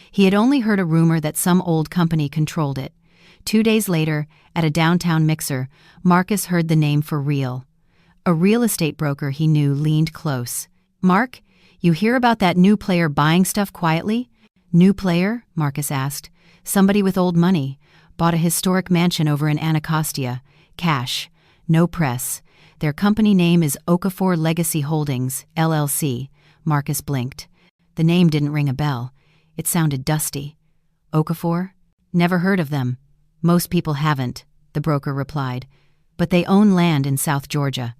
He had only heard a rumor that some old company controlled it. 2 days later, at a downtown mixer, Marcus heard the name for real. A real estate broker he knew leaned close. "Mark, you hear about that new player buying stuff quietly?" "New player?" Marcus asked. "Somebody with old money. Bought a historic mansion over in Anacostia. Cash. No press. Their company name is Okafor Legacy Holdings, LLC. Marcus blinked. The name didn't ring a bell. It sounded dusty. Okafor? Never heard of them. Most people haven't, the broker replied. But they own land in South Georgia.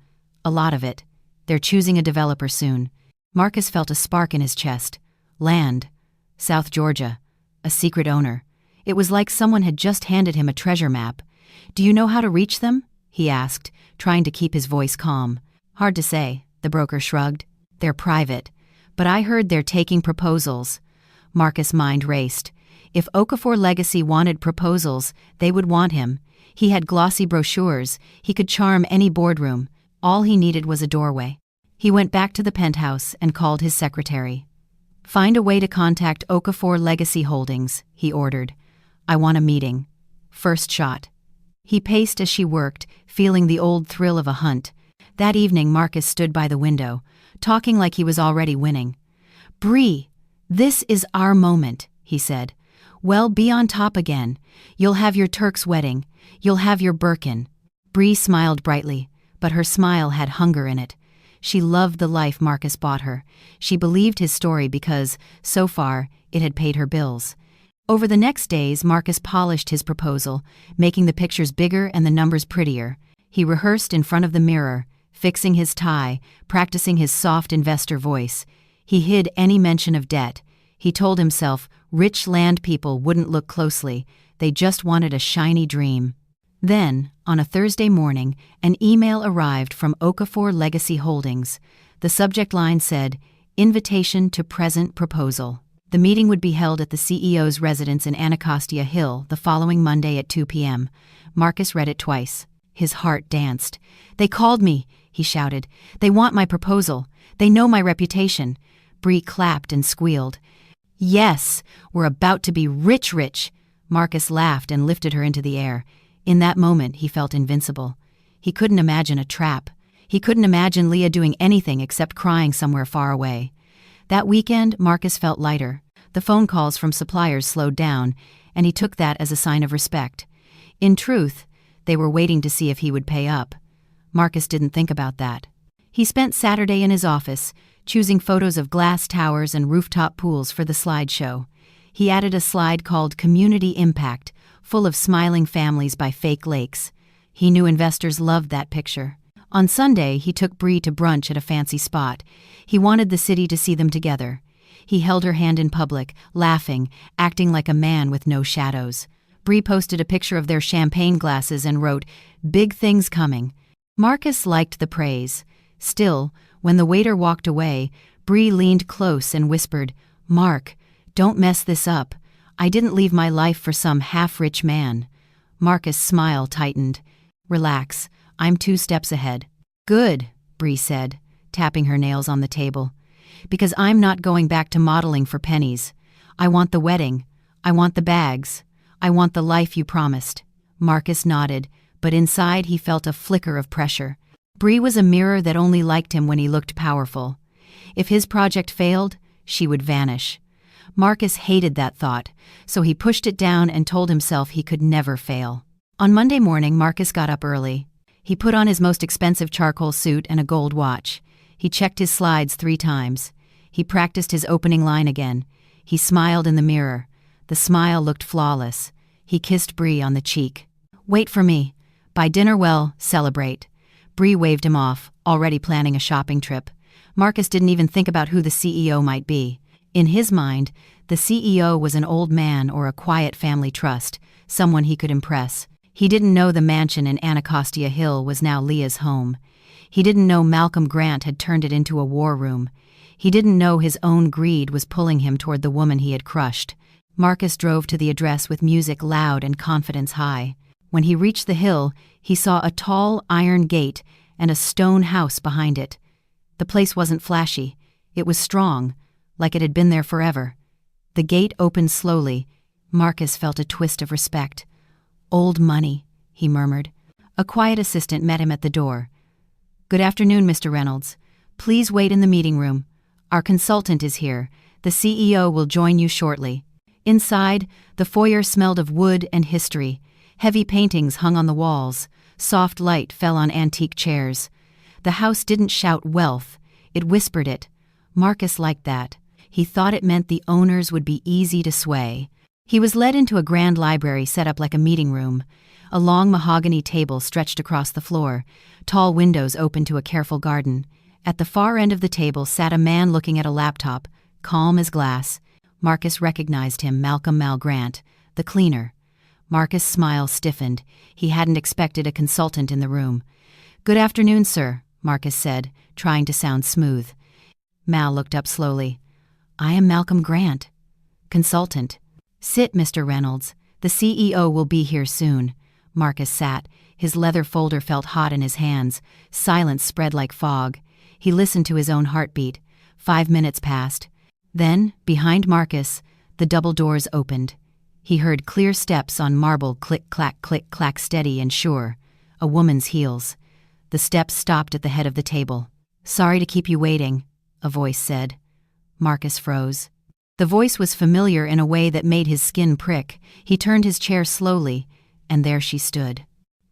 A lot of it. They're choosing a developer soon. Marcus felt a spark in his chest. Land. South Georgia. A secret owner. It was like someone had just handed him a treasure map. "Do you know how to reach them?" he asked, trying to keep his voice calm. "Hard to say," the broker shrugged. "They're private. But I heard they're taking proposals." Marcus' mind raced. If Okafor Legacy wanted proposals, they would want him. He had glossy brochures. He could charm any boardroom. All he needed was a doorway. He went back to the penthouse and called his secretary. "Find a way to contact Okafor Legacy Holdings," he ordered. "I want a meeting. First shot." He paced as she worked, feeling the old thrill of a hunt. That evening Marcus stood by the window, talking like he was already winning. "Bree, this is our moment," he said. "Well, be on top again. You'll have your Turk's wedding. You'll have your Birkin." Bree smiled brightly, but her smile had hunger in it. She loved the life Marcus bought her. She believed his story because, so far, it had paid her bills. Over the next days, Marcus polished his proposal, making the pictures bigger and the numbers prettier. He rehearsed in front of the mirror, fixing his tie, practicing his soft investor voice. He hid any mention of debt. He told himself rich land people wouldn't look closely. They just wanted a shiny dream. Then, on a Thursday morning, an email arrived from Okafor Legacy Holdings. The subject line said, "Invitation to present proposal." The meeting would be held at the CEO's residence in Anacostia Hill the following Monday at 2 p.m. Marcus read it twice. His heart danced. "They called me," he shouted. "They want my proposal. They know my reputation." Bree clapped and squealed. "Yes, we're about to be rich." Marcus laughed and lifted her into the air. In that moment, he felt invincible. He couldn't imagine a trap. He couldn't imagine Leah doing anything except crying somewhere far away. That weekend, Marcus felt lighter. The phone calls from suppliers slowed down, and he took that as a sign of respect. In truth, they were waiting to see if he would pay up. Marcus didn't think about that. He spent Saturday in his office, choosing photos of glass towers and rooftop pools for the slideshow. He added a slide called Community Impact, full of smiling families by fake lakes. He knew investors loved that picture. On Sunday, he took Bree to brunch at a fancy spot. He wanted the city to see them together. He held her hand in public, laughing, acting like a man with no shadows. Bree posted a picture of their champagne glasses and wrote, "Big things coming." Marcus liked the praise. Still, when the waiter walked away, Bree leaned close and whispered, "Mark, don't mess this up. I didn't leave my life for some half-rich man." Marcus' smile tightened. "Relax, I'm 2 steps ahead." "Good," Bree said, tapping her nails on the table. "Because I'm not going back to modeling for pennies. I want the wedding. I want the bags. I want the life you promised." Marcus nodded, but inside he felt a flicker of pressure. Bree was a mirror that only liked him when he looked powerful. If his project failed, she would vanish. Marcus hated that thought, so he pushed it down and told himself he could never fail. On Monday morning, Marcus got up early. He put on his most expensive charcoal suit and a gold watch. He checked his slides 3 times. He practiced his opening line again. He smiled in the mirror. The smile looked flawless. He kissed Bree on the cheek. "Wait for me. By dinner, well, celebrate." Bree waved him off, already planning a shopping trip. Marcus didn't even think about who the CEO might be. In his mind, the CEO was an old man or a quiet family trust, someone he could impress. He didn't know the mansion in Anacostia Hill was now Leah's home. He didn't know Malcolm Grant had turned it into a war room. He didn't know his own greed was pulling him toward the woman he had crushed. Marcus drove to the address with music loud and confidence high. When he reached the hill, he saw a tall iron gate and a stone house behind it. The place wasn't flashy. It was strong, like it had been there forever. The gate opened slowly. Marcus felt a twist of respect. "Old money," he murmured. A quiet assistant met him at the door. "Good afternoon, Mr. Reynolds. Please wait in the meeting room. Our consultant is here. The CEO will join you shortly." Inside, the foyer smelled of wood and history. Heavy paintings hung on the walls. Soft light fell on antique chairs. The house didn't shout wealth. It whispered it. Marcus liked that. He thought it meant the owners would be easy to sway. He was led into a grand library set up like a meeting room. A long mahogany table stretched across the floor. Tall windows opened to a careful garden. At the far end of the table sat a man looking at a laptop, calm as glass. Marcus recognized him, Malcolm Mal Grant, the cleaner. Marcus' smile stiffened. He hadn't expected a consultant in the room. "Good afternoon, sir," Marcus said, trying to sound smooth. Mal looked up slowly. "I am Malcolm Grant, consultant." "Sit, Mr. Reynolds. The CEO will be here soon." Marcus sat. His leather folder felt hot in his hands. Silence spread like fog. He listened to his own heartbeat. 5 minutes passed. Then, behind Marcus, the double doors opened. He heard clear steps on marble, click-clack, steady and sure. A woman's heels. The steps stopped at the head of the table. "Sorry to keep you waiting," a voice said. Marcus froze. The voice was familiar in a way that made his skin prick. He turned his chair slowly, and there she stood.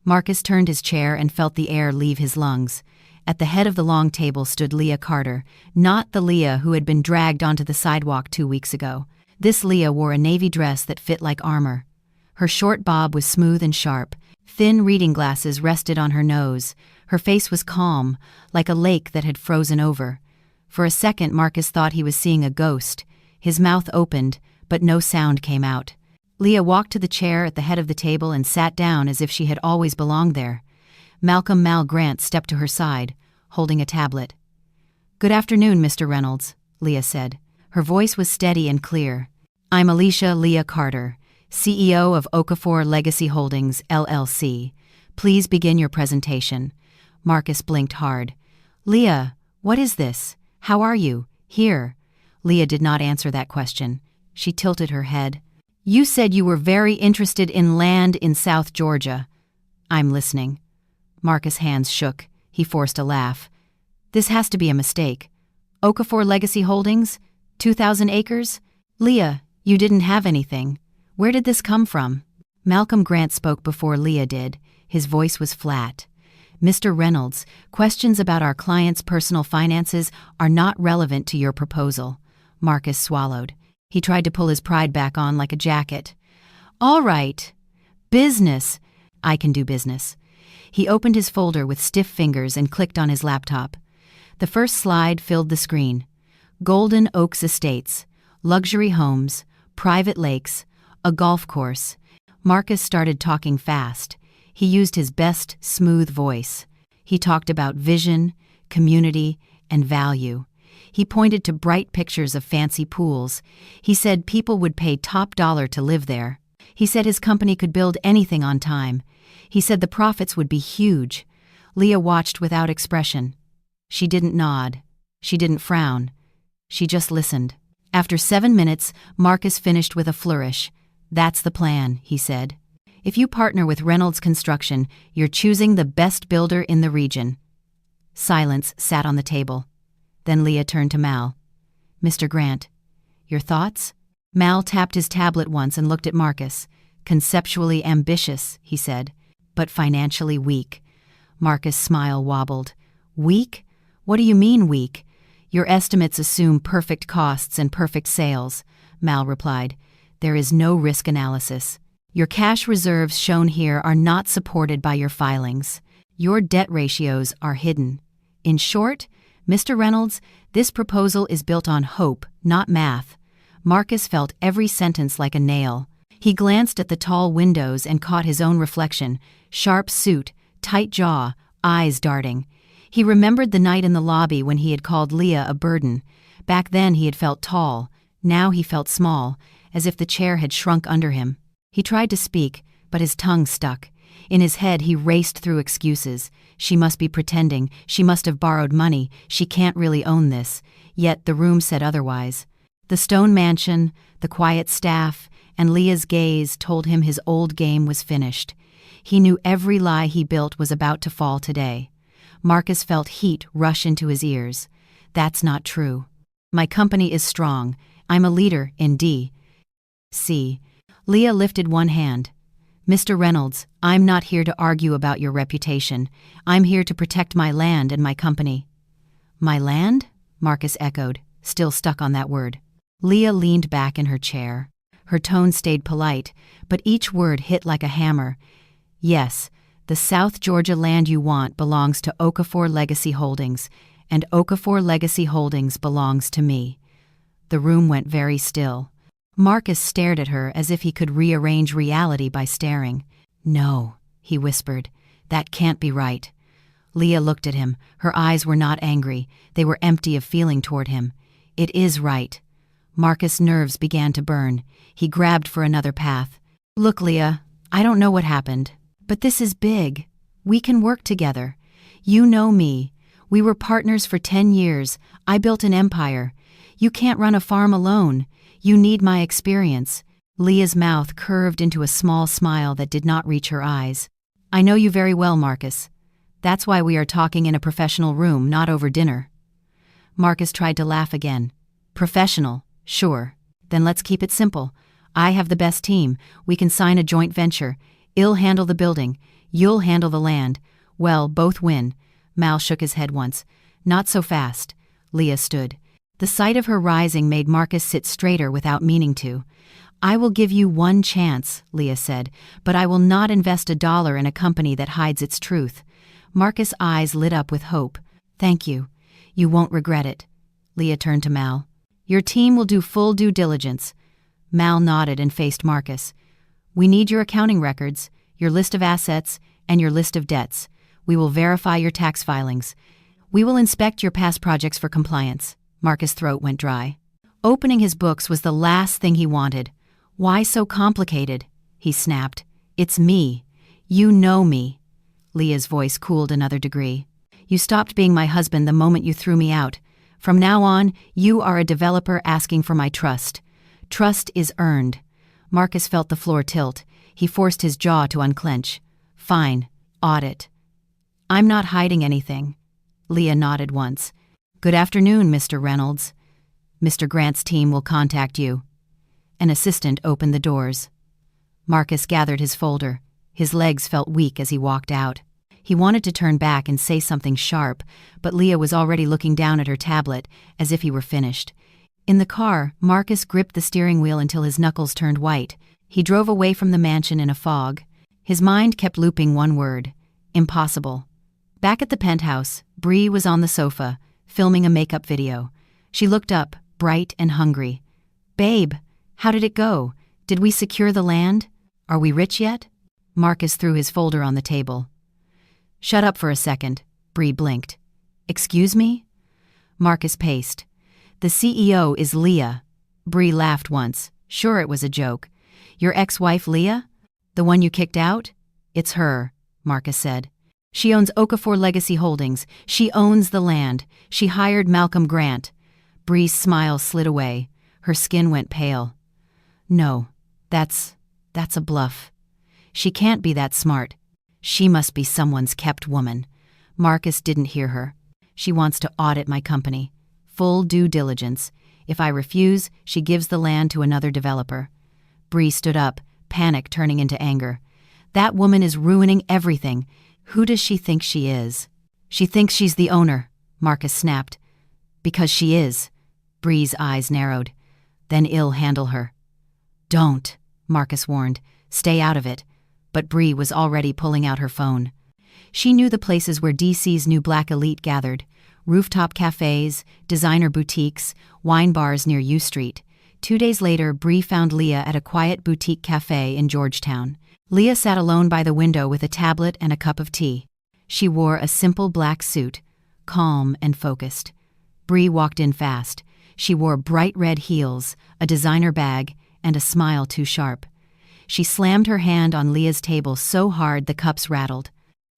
Marcus turned his chair and felt the air leave his lungs. At the head of the long table stood Leah Carter, not the Leah who had been dragged onto the sidewalk 2 weeks ago. This Leah wore a navy dress that fit like armor. Her short bob was smooth and sharp. Thin reading glasses rested on her nose. Her face was calm, like a lake that had frozen over. For a second, Marcus thought he was seeing a ghost. His mouth opened, but no sound came out. Leah walked to the chair at the head of the table and sat down as if she had always belonged there. Malcolm Mal Grant stepped to her side, holding a tablet. "Good afternoon, Mr. Reynolds," Leah said. Her voice was steady and clear. "I'm Alicia Leah Carter, CEO of Okafor Legacy Holdings, LLC. Please begin your presentation." Marcus blinked hard. "Leah, what is this? How are you? Here." Leah did not answer that question. She tilted her head. "You said you were very interested in land in South Georgia." "I'm listening." Marcus' hands shook. He forced a laugh. "This has to be a mistake. Okafor Legacy Holdings? 2,000 acres? Leah, you didn't have anything. Where did this come from?" Malcolm Grant spoke before Leah did. His voice was flat. "Mr. Reynolds, questions about our client's personal finances are not relevant to your proposal." Marcus swallowed. He tried to pull his pride back on like a jacket. "All right. Business. I can do business." He opened his folder with stiff fingers and clicked on his laptop. The first slide filled the screen. Golden Oaks Estates, luxury homes, private lakes, a golf course. Marcus started talking fast. He used his best, smooth voice. He talked about vision, community, and value. He pointed to bright pictures of fancy pools. He said people would pay top dollar to live there. He said his company could build anything on time. He said the profits would be huge. Leah watched without expression. She didn't nod. She didn't frown. She just listened. After 7 minutes, Marcus finished with a flourish. "That's the plan," he said. "If you partner with Reynolds Construction, you're choosing the best builder in the region." Silence sat on the table. Then Leah turned to Mal. "Mr. Grant, your thoughts?" Mal tapped his tablet once and looked at Marcus. "Conceptually ambitious," he said, "but financially weak." Marcus' smile wobbled. "Weak? What do you mean weak?" "Your estimates assume perfect costs and perfect sales," Mal replied. "There is no risk analysis. Your cash reserves shown here are not supported by your filings. Your debt ratios are hidden. In short, Mr. Reynolds, this proposal is built on hope, not math." Marcus felt every sentence like a nail. He glanced at the tall windows and caught his own reflection, sharp suit, tight jaw, eyes darting. He remembered the night in the lobby when he had called Leah a burden. Back then he had felt tall. Now he felt small, as if the chair had shrunk under him. He tried to speak, but his tongue stuck. In his head he raced through excuses. She must be pretending. She must have borrowed money. She can't really own this. Yet the room said otherwise. The stone mansion, the quiet staff, and Leah's gaze told him his old game was finished. He knew every lie he built was about to fall today. Marcus felt heat rush into his ears. "That's not true. My company is strong. I'm a leader in D.C." Leah lifted one hand. "Mr. Reynolds, I'm not here to argue about your reputation. I'm here to protect my land and my company." "My land?" Marcus echoed, still stuck on that word. Leah leaned back in her chair. Her tone stayed polite, but each word hit like a hammer. "Yes, the South Georgia land you want belongs to Okafor Legacy Holdings, and Okafor Legacy Holdings belongs to me." The room went very still. Marcus stared at her as if he could rearrange reality by staring. "No," he whispered, "that can't be right." Leah looked at him. Her eyes were not angry. They were empty of feeling toward him. "It is right." Marcus' nerves began to burn. He grabbed for another path. "Look, Leah, I don't know what happened, but this is big. We can work together. You know me. We were partners for 10 years. I built an empire. You can't run a farm alone. You need my experience." Leah's mouth curved into a small smile that did not reach her eyes. "I know you very well, Marcus. That's why we are talking in a professional room, not over dinner." Marcus tried to laugh again. "Professional, sure. Then let's keep it simple. I have the best team. We can sign a joint venture. I'll handle the building. You'll handle the land. Well, both win." Mal shook his head once. "Not so fast." Leah stood. The sight of her rising made Marcus sit straighter without meaning to. "I will give you one chance," Leah said, "but I will not invest $1 in a company that hides its truth." Marcus' eyes lit up with hope. "Thank you. You won't regret it." Leah turned to Mal. "Your team will do full due diligence." Mal nodded and faced Marcus. "We need your accounting records, your list of assets, and your list of debts. We will verify your tax filings. We will inspect your past projects for compliance." Marcus' throat went dry. Opening his books was the last thing he wanted. "Why so complicated?" he snapped. "It's me. You know me." Leah's voice cooled another degree. "You stopped being my husband the moment you threw me out. From now on, you are a developer asking for my trust. Trust is earned." Marcus felt the floor tilt. He forced his jaw to unclench. "Fine. Audit." "I'm not hiding anything." Leah nodded once. "Good afternoon, Mr. Reynolds. Mr. Grant's team will contact you." An assistant opened the doors. Marcus gathered his folder. His legs felt weak as he walked out. He wanted to turn back and say something sharp, but Leah was already looking down at her tablet, as if he were finished. In the car, Marcus gripped the steering wheel until his knuckles turned white. He drove away from the mansion in a fog. His mind kept looping one word: impossible. Back at the penthouse, Bree was on the sofa, filming a makeup video. She looked up, bright and hungry. "Babe, how did it go? Did we secure the land? Are we rich yet?" Marcus threw his folder on the table. "Shut up for a second," Bree blinked. "Excuse me?" Marcus paced. "The CEO is Leah." Bree laughed once. Sure, it was a joke. "Your ex-wife Leah? The one you kicked out?" "It's her," Marcus said. "She owns Okafor Legacy Holdings. She owns the land. She hired Malcolm Grant." Bree's smile slid away. Her skin went pale. "No, that's a bluff. She can't be that smart. She must be someone's kept woman." Marcus didn't hear her. "She wants to audit my company. Full due diligence. If I refuse, she gives the land to another developer." Bree stood up, panic turning into anger. "That woman is ruining everything. Who does she think she is?" "She thinks she's the owner," Marcus snapped. "Because she is." Bree's eyes narrowed. "Then ill handle her." "Don't," Marcus warned. "Stay out of it." But Bree was already pulling out her phone. She knew the places where DC's new black elite gathered: rooftop cafes, designer boutiques, wine bars near U Street. 2 days later, Bree found Leah at a quiet boutique cafe in Georgetown. Leah sat alone by the window with a tablet and a cup of tea. She wore a simple black suit, calm and focused. Bree walked in fast. She wore bright red heels, a designer bag, and a smile too sharp. She slammed her hand on Leah's table so hard the cups rattled.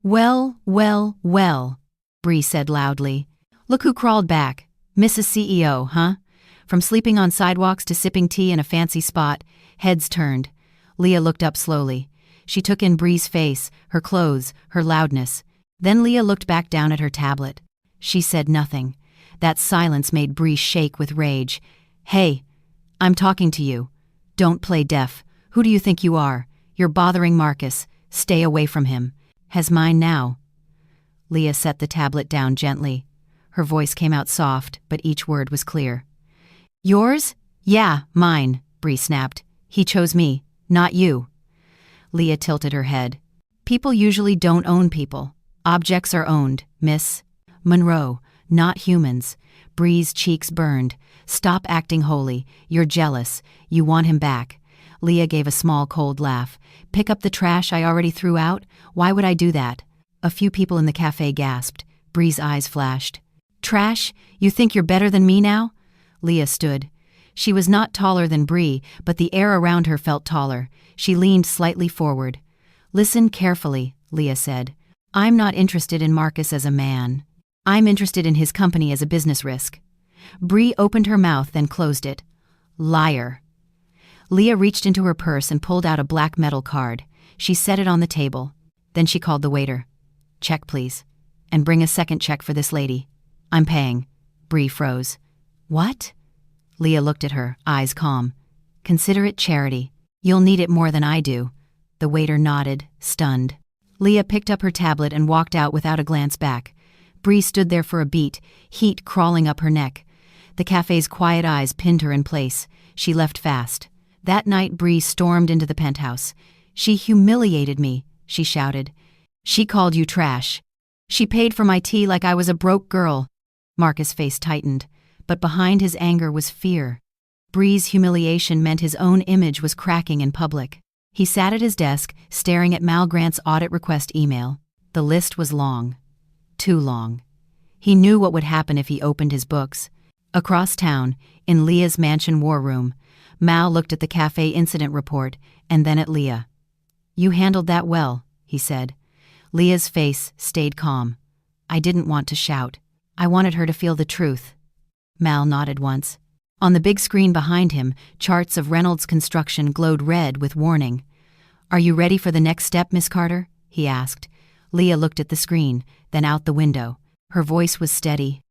"Well, well, well," Bree said loudly. "Look who crawled back. Mrs. CEO, huh? From sleeping on sidewalks to sipping tea in a fancy spot." Heads turned. Leah looked up slowly. She took in Bree's face, her clothes, her loudness. Then Leah looked back down at her tablet. She said nothing. That silence made Bree shake with rage. "Hey, I'm talking to you. Don't play deaf. Who do you think you are? You're bothering Marcus. Stay away from him. Has mine now." Leah set the tablet down gently. Her voice came out soft, but each word was clear. "Yours? Yeah, mine," Bree snapped. "He chose me, not you." Leah tilted her head. "People usually don't own people. Objects are owned, Miss Monroe, not humans." Bree's cheeks burned. "Stop acting holy. You're jealous. You want him back." Leah gave a small cold laugh. "Pick up the trash I already threw out? Why would I do that?" A few people in the cafe gasped. Bree's eyes flashed. "Trash? You think you're better than me now?" Leah stood. She was not taller than Bree, but the air around her felt taller. She leaned slightly forward. "Listen carefully," Leah said. "I'm not interested in Marcus as a man. I'm interested in his company as a business risk." Bree opened her mouth, then closed it. "Liar." Leah reached into her purse and pulled out a black metal card. She set it on the table. Then she called the waiter. "Check, please. And bring a second check for this lady. I'm paying." Bree froze. "What?" Leah looked at her, eyes calm. "Consider it charity. You'll need it more than I do." The waiter nodded, stunned. Leah picked up her tablet and walked out without a glance back. Bree stood there for a beat, heat crawling up her neck. The cafe's quiet eyes pinned her in place. She left fast. That night, Bree stormed into the penthouse. "She humiliated me," she shouted. "She called you trash. She paid for my tea like I was a broke girl." Marcus' face tightened, but behind his anger was fear. Bree's humiliation meant his own image was cracking in public. He sat at his desk, staring at Mal Grant's audit request email. The list was long. Too long. He knew what would happen if he opened his books. Across town, in Leah's mansion war room, Mal looked at the cafe incident report and then at Leah. "You handled that well," he said. Leah's face stayed calm. "I didn't want to shout. I wanted her to feel the truth." Mal nodded once. On the big screen behind him, charts of Reynolds Construction glowed red with warning. "Are you ready for the next step, Miss Carter?" he asked. Leah looked at the screen, then out the window. Her voice was steady.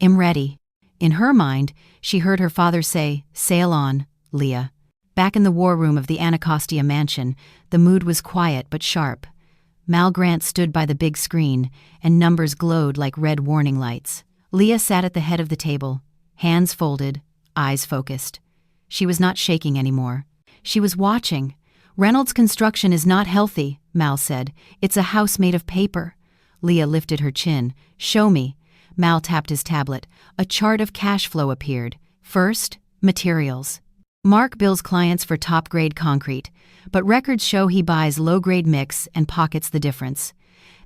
"I'm ready." In her mind, she heard her father say, "Sail on, Leah." Back in the war room of the Anacostia mansion, the mood was quiet but sharp. Mal Grant stood by the big screen, and numbers glowed like red warning lights. Leah sat at the head of the table, hands folded, eyes focused. She was not shaking anymore. She was watching. "Reynolds Construction is not healthy," Mal said. "It's a house made of paper." Leah lifted her chin. "Show me." Mal tapped his tablet. A chart of cash flow appeared. First, materials. Mark bills clients for top-grade concrete, but records show he buys low-grade mix and pockets the difference.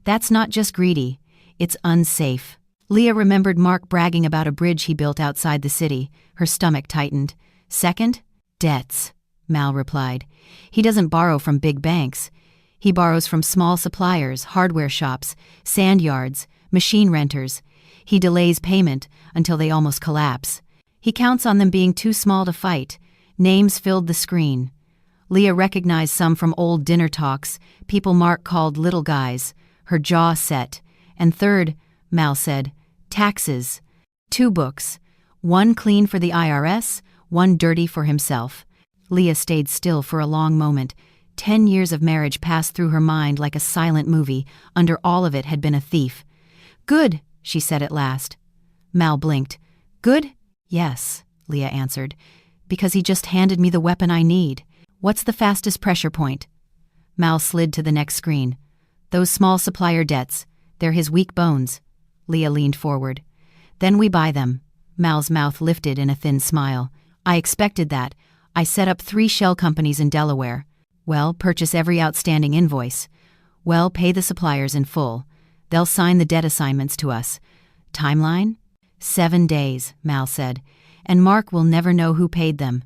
That's not just greedy, it's unsafe. Leah remembered Mark bragging about a bridge he built outside the city. Her stomach tightened. Second, debts, Mal replied. He doesn't borrow from big banks. He borrows from small suppliers, hardware shops, sand yards, machine renters. He delays payment until they almost collapse. He counts on them being too small to fight. Names filled the screen. Leah recognized some from old dinner talks, people Mark called little guys. Her jaw set. And third, Mal said, taxes. 2 books. One clean for the IRS, one dirty for himself. Leah stayed still for a long moment. 10 years of marriage passed through her mind like a silent movie. Under all of it had been a thief. "Good," she said at last. Mal blinked. "Good?" "Yes," Leah answered. "Because he just handed me the weapon I need." "What's the fastest pressure point?" Mal slid to the next screen. "Those small supplier debts. They're his weak bones." Leah leaned forward. "Then we buy them." Mal's mouth lifted in a thin smile. "I expected that. I set up 3 shell companies in Delaware. Well, purchase every outstanding invoice. Well, pay the suppliers in full. They'll sign the debt assignments to us. Timeline? 7 days, Mal said. And Mark will never know who paid them."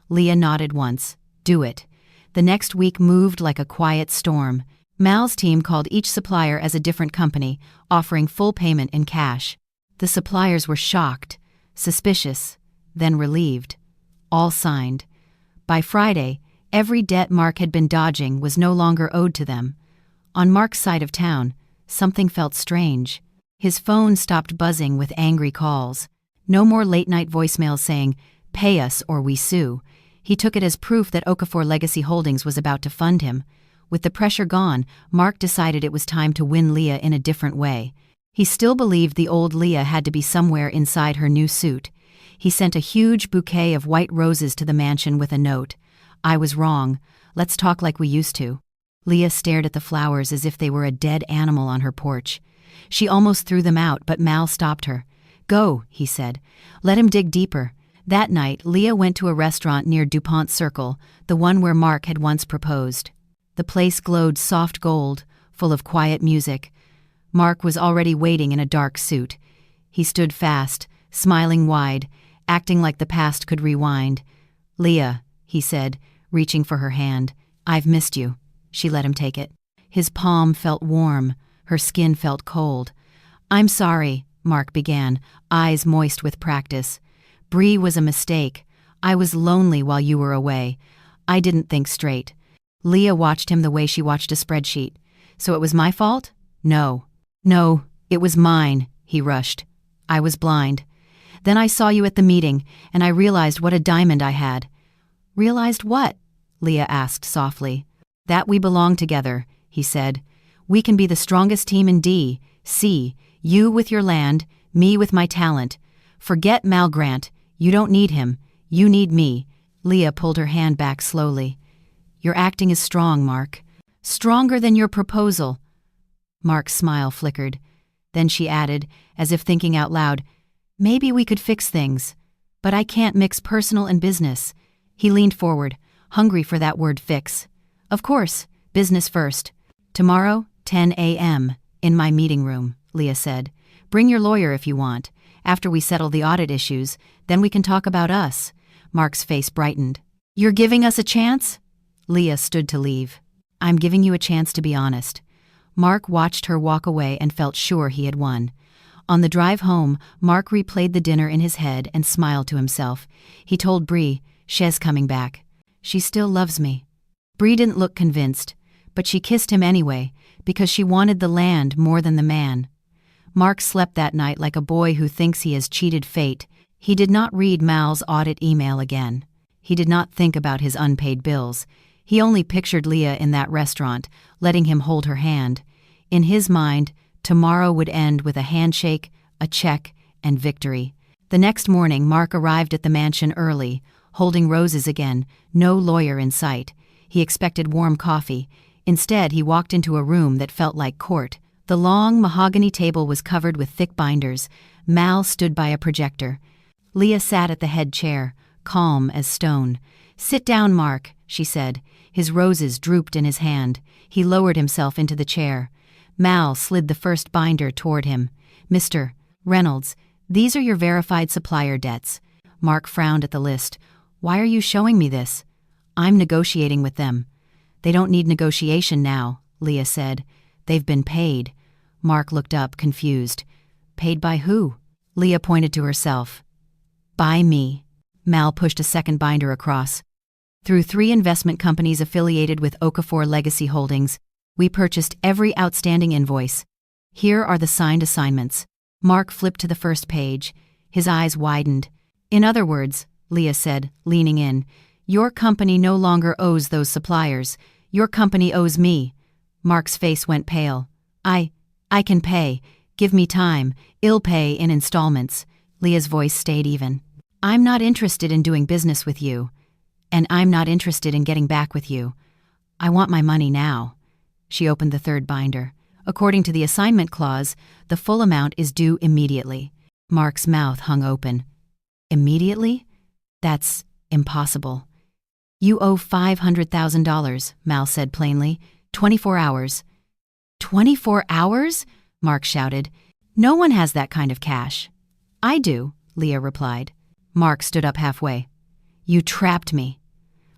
Leah nodded once. "Do it." The next week moved like a quiet storm. Mal's team called each supplier as a different company, offering full payment in cash. The suppliers were shocked, suspicious, then relieved. All signed. By Friday, every debt Mark had been dodging was no longer owed to them. On Mark's side of town, something felt strange. His phone stopped buzzing with angry calls. No more late-night voicemails saying, "Pay us or we sue." He took it as proof that Okafor Legacy Holdings was about to fund him. With the pressure gone, Mark decided it was time to win Leah in a different way. He still believed the old Leah had to be somewhere inside her new suit. He sent a huge bouquet of white roses to the mansion with a note. "I was wrong. Let's talk like we used to." Leah stared at the flowers as if they were a dead animal on her porch. She almost threw them out, but Mal stopped her. "Go," he said. "Let him dig deeper." That night, Leah went to a restaurant near DuPont Circle, the one where Mark had once proposed. The place glowed soft gold, full of quiet music. Mark was already waiting in a dark suit. He stood fast, smiling wide, acting like the past could rewind. "Leah," he said, reaching for her hand. "I've missed you." She let him take it. His palm felt warm. Her skin felt cold. "I'm sorry," Mark began, eyes moist with practice. "Bree was a mistake. I was lonely while you were away. I didn't think straight." Leah watched him the way she watched a spreadsheet. "So it was my fault?" "No. No, it was mine," he rushed. "I was blind. Then I saw you at the meeting, and I realized what a diamond I had." "Realized what?" Leah asked softly. "That we belong together," he said. "We can be the strongest team in D.C., you with your land, me with my talent. Forget Mal Grant. You don't need him. You need me." Leah pulled her hand back slowly. "Your acting is strong, Mark. Stronger than your proposal." Mark's smile flickered. Then she added, as if thinking out loud, "Maybe we could fix things. But I can't mix personal and business." He leaned forward, hungry for that word fix. "Of course, business first. Tomorrow, 10 a.m., in my meeting room," Leah said. "Bring your lawyer if you want. After we settle the audit issues, then we can talk about us." Mark's face brightened. "You're giving us a chance?" Leah stood to leave. "I'm giving you a chance to be honest." Mark watched her walk away and felt sure he had won. On the drive home, Mark replayed the dinner in his head and smiled to himself. He told Bree, "She's coming back. She still loves me." Bree didn't look convinced, but she kissed him anyway, because she wanted the land more than the man. Mark slept that night like a boy who thinks he has cheated fate. He did not read Mal's audit email again. He did not think about his unpaid bills. He only pictured Leah in that restaurant, letting him hold her hand. In his mind, tomorrow would end with a handshake, a check, and victory. The next morning, Mark arrived at the mansion early, holding roses again, no lawyer in sight. He expected warm coffee. Instead, he walked into a room that felt like court. The long mahogany table was covered with thick binders. Mal stood by a projector. Leah sat at the head chair, calm as stone. "Sit down, Mark," she said. His roses drooped in his hand. He lowered himself into the chair. Mal slid the first binder toward him. "Mr. Reynolds, these are your verified supplier debts." Mark frowned at the list. "Why are you showing me this?" "I'm negotiating with them." "They don't need negotiation now," Leah said. "They've been paid." Mark looked up, confused. "Paid by who?" Leah pointed to herself. "By me." Mal pushed a second binder across. "Through 3 investment companies affiliated with Okafor Legacy Holdings, we purchased every outstanding invoice. Here are the signed assignments." Mark flipped to the first page. His eyes widened. "In other words," Leah said, leaning in, "your company no longer owes those suppliers. Your company owes me." Mark's face went pale. I can pay. Give me time. I'll pay in installments." Leah's voice stayed even. "I'm not interested in doing business with you. And I'm not interested in getting back with you. I want my money now." She opened the third binder. According to the assignment clause, the full amount is due immediately. Mark's mouth hung open. "Immediately? That's impossible." "You owe $500,000, Mal said plainly. 24 hours. 24 hours? Mark shouted. "No one has that kind of cash." "I do," Leah replied. Mark stood up halfway. "You trapped me."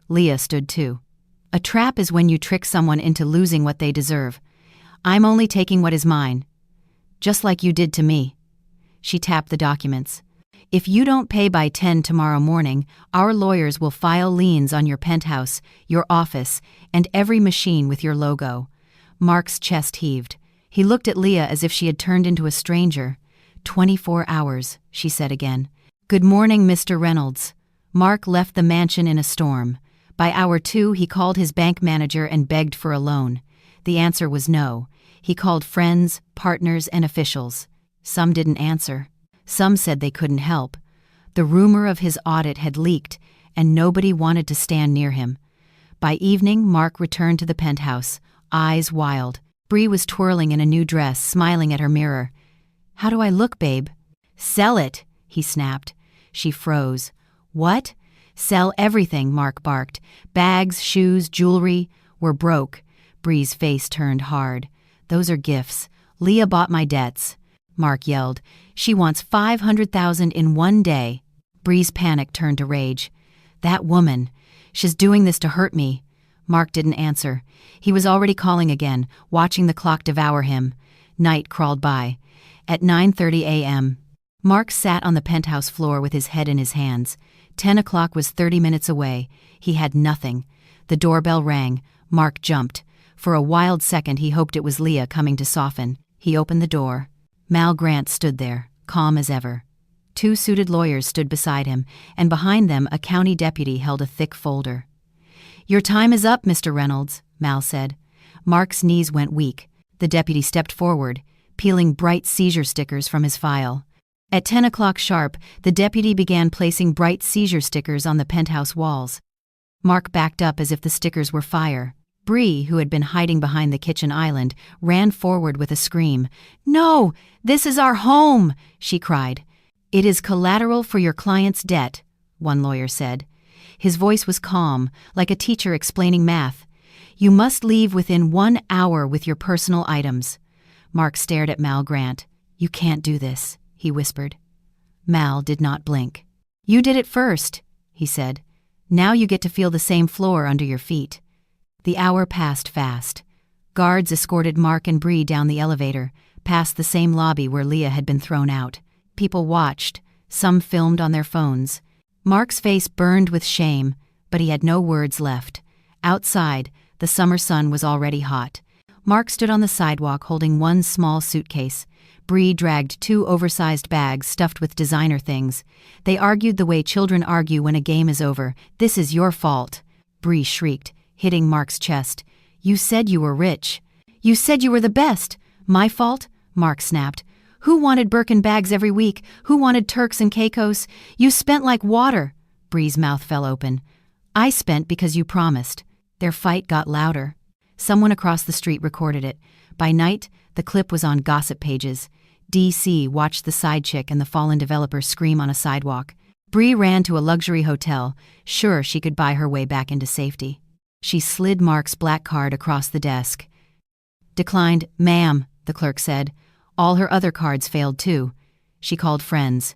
Leah stood too. "A trap is when you trick someone into losing what they deserve. I'm only taking what is mine. Just like you did to me." She tapped the documents. "If you don't pay by 10 tomorrow morning, our lawyers will file liens on your penthouse, your office, and every machine with your logo." Mark's chest heaved. He looked at Leah as if she had turned into a stranger. 24 hours, she said again. "Good morning, Mr. Reynolds." Mark left the mansion in a storm. By hour 2, he called his bank manager and begged for a loan. The answer was no. He called friends, partners, and officials. Some didn't answer. Some said they couldn't help. The rumor of his audit had leaked, and nobody wanted to stand near him. By evening, Mark returned to the penthouse, eyes wild. Bree was twirling in a new dress, smiling at her mirror. "How do I look, babe?" "Sell it," he snapped. She froze. "What?" "Sell everything," Mark barked. "Bags, shoes, jewelry. We're broke." Bree's face turned hard. "Those are gifts. Leah bought my debts." Mark yelled. "She wants $500,000 in one day." Bree's panic turned to rage. "That woman. She's doing this to hurt me." Mark didn't answer. He was already calling again, watching the clock devour him. Night crawled by. At 9:30 a.m., Mark sat on the penthouse floor with his head in his hands. 10 o'clock was 30 minutes away. He had nothing. The doorbell rang. Mark jumped. For a wild second he hoped it was Leah coming to soften. He opened the door. Mal Grant stood there, calm as ever. 2 suited lawyers stood beside him, and behind them a county deputy held a thick folder. "Your time is up, Mr. Reynolds," Mal said. Mark's knees went weak. The deputy stepped forward, peeling bright seizure stickers from his file. At 10 o'clock sharp, the deputy began placing bright seizure stickers on the penthouse walls. Mark backed up as if the stickers were fire. Bree, who had been hiding behind the kitchen island, ran forward with a scream. "No! This is our home!" she cried. "It is collateral for your client's debt," one lawyer said. His voice was calm, like a teacher explaining math. "You must leave within 1 hour with your personal items." Mark stared at Mal Grant. "You can't do this," he whispered. Mal did not blink. "You did it first," he said. "Now you get to feel the same floor under your feet." The hour passed fast. Guards escorted Mark and Bree down the elevator, past the same lobby where Leah had been thrown out. People watched, some filmed on their phones. Mark's face burned with shame, but he had no words left. Outside, the summer sun was already hot. Mark stood on the sidewalk holding one small suitcase. Bree dragged two oversized bags stuffed with designer things. They argued the way children argue when a game is over. "This is your fault," Bree shrieked, hitting Mark's chest. "You said you were rich. You said you were the best." "My fault?" Mark snapped. "Who wanted Birkin bags every week? Who wanted Turks and Caicos? You spent like water." Bree's mouth fell open. "I spent because you promised." Their fight got louder. Someone across the street recorded it. By night, the clip was on gossip pages. DC watched the side chick and the fallen developer scream on a sidewalk. Bree ran to a luxury hotel, sure she could buy her way back into safety. She slid Mark's black card across the desk. "Declined, ma'am," the clerk said. All her other cards failed too. She called friends.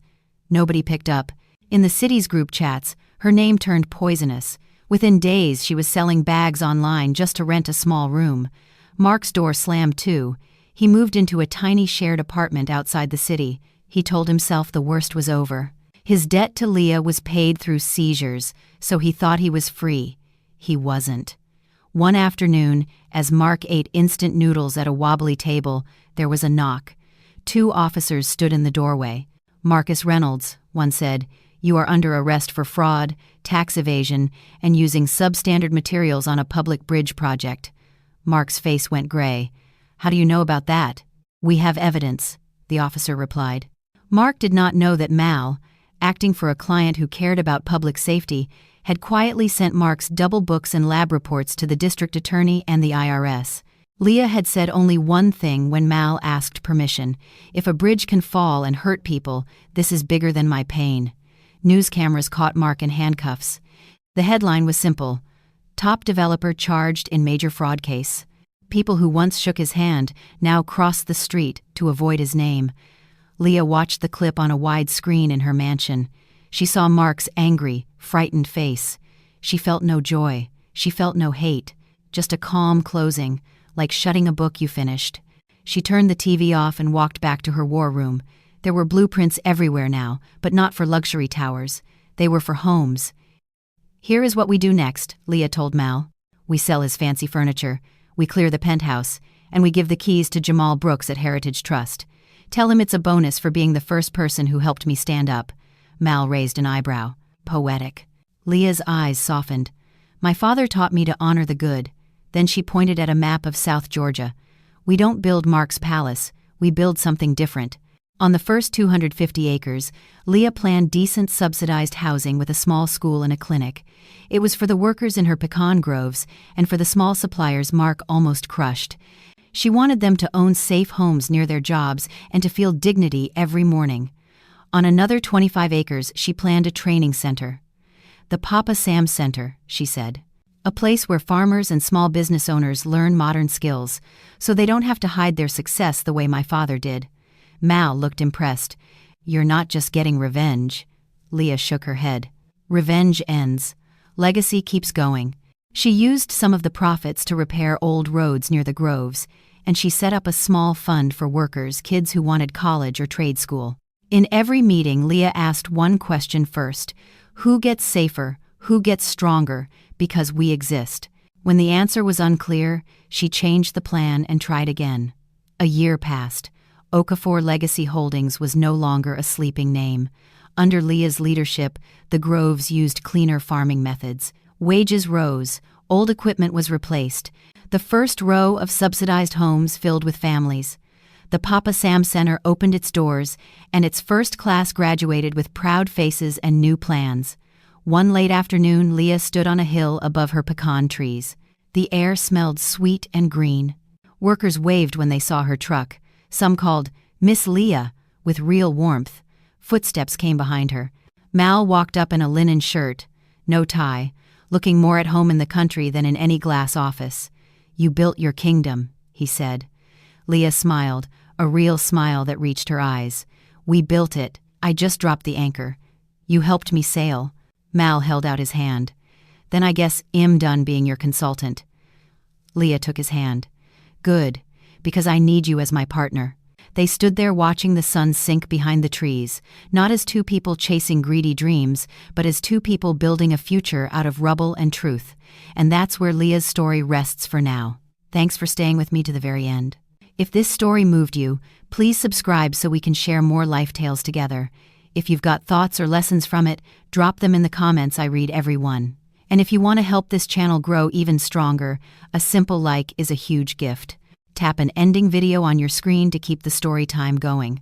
Nobody picked up. In the city's group chats, her name turned poisonous. Within days, she was selling bags online just to rent a small room. Mark's door slammed too. He moved into a tiny shared apartment outside the city. He told himself the worst was over. His debt to Leah was paid through seizures, so he thought he was free. He wasn't. One afternoon, as Mark ate instant noodles at a wobbly table, there was a knock. Two officers stood in the doorway. "Marcus Reynolds," one said, "you are under arrest for fraud, tax evasion, and using substandard materials on a public bridge project." Mark's face went gray. "How do you know about that?" "We have evidence," the officer replied. Mark did not know that Mal, acting for a client who cared about public safety, had quietly sent Mark's double books and lab reports to the district attorney and the IRS. Leah had said only one thing when Mal asked permission: "If a bridge can fall and hurt people, this is bigger than my pain." News cameras caught Mark in handcuffs. The headline was simple: "Top developer charged in major fraud case." People who once shook his hand now crossed the street to avoid his name. Leah watched the clip on a wide screen in her mansion. She saw Mark's angry, frightened face. She felt no joy. She felt no hate. Just a calm closing, like shutting a book you finished. She turned the TV off and walked back to her war room. There were blueprints everywhere now, but not for luxury towers. They were for homes. "Here is what we do next," Leah told Mal. "We sell his fancy furniture. We clear the penthouse, and we give the keys to Jamal Brooks at Heritage Trust. Tell him it's a bonus for being the first person who helped me stand up." Mal raised an eyebrow. "Poetic." Leah's eyes softened. "My father taught me to honor the good." Then she pointed at a map of South Georgia. "We don't build Mark's palace. We build something different." On the first 250 acres, Leah planned decent subsidized housing with a small school and a clinic. It was for the workers in her pecan groves and for the small suppliers Mark almost crushed. She wanted them to own safe homes near their jobs and to feel dignity every morning. On another 25 acres, she planned a training center. "The Papa Sam Center," she said. "A place where farmers and small business owners learn modern skills, so they don't have to hide their success the way my father did." Mal looked impressed. "You're not just getting revenge." Leah shook her head. "Revenge ends. Legacy keeps going." She used some of the profits to repair old roads near the groves, and she set up a small fund for workers, kids who wanted college or trade school. In every meeting, Leah asked one question first: who gets safer, who gets stronger, because we exist? When the answer was unclear, she changed the plan and tried again. A year passed. Okafor Legacy Holdings was no longer a sleeping name. Under Leah's leadership, the groves used cleaner farming methods. Wages rose, old equipment was replaced. The first row of subsidized homes filled with families. The Papa Sam Center opened its doors, and its first class graduated with proud faces and new plans. One late afternoon, Leah stood on a hill above her pecan trees. The air smelled sweet and green. Workers waved when they saw her truck. Some called Miss Leah with real warmth. Footsteps came behind her. Mal walked up in a linen shirt, no tie, looking more at home in the country than in any glass office. "You built your kingdom," he said. Leah smiled, a real smile that reached her eyes. "We built it. I just dropped the anchor. You helped me sail. Mal held out his hand. Then I guess I'm done being your consultant. Leah took his hand. Good, because I need you as my partner. They stood there watching the sun sink behind the trees, not as two people chasing greedy dreams, but as two people building a future out of rubble and truth. And that's where Leah's story rests for now. Thanks for staying with me to the very end. If this story moved you, please subscribe so we can share more life tales together. If you've got thoughts or lessons from it, drop them in the comments. I read every one. And if you want to help this channel grow even stronger, a simple like is a huge gift. Tap an ending video on your screen to keep the story time going.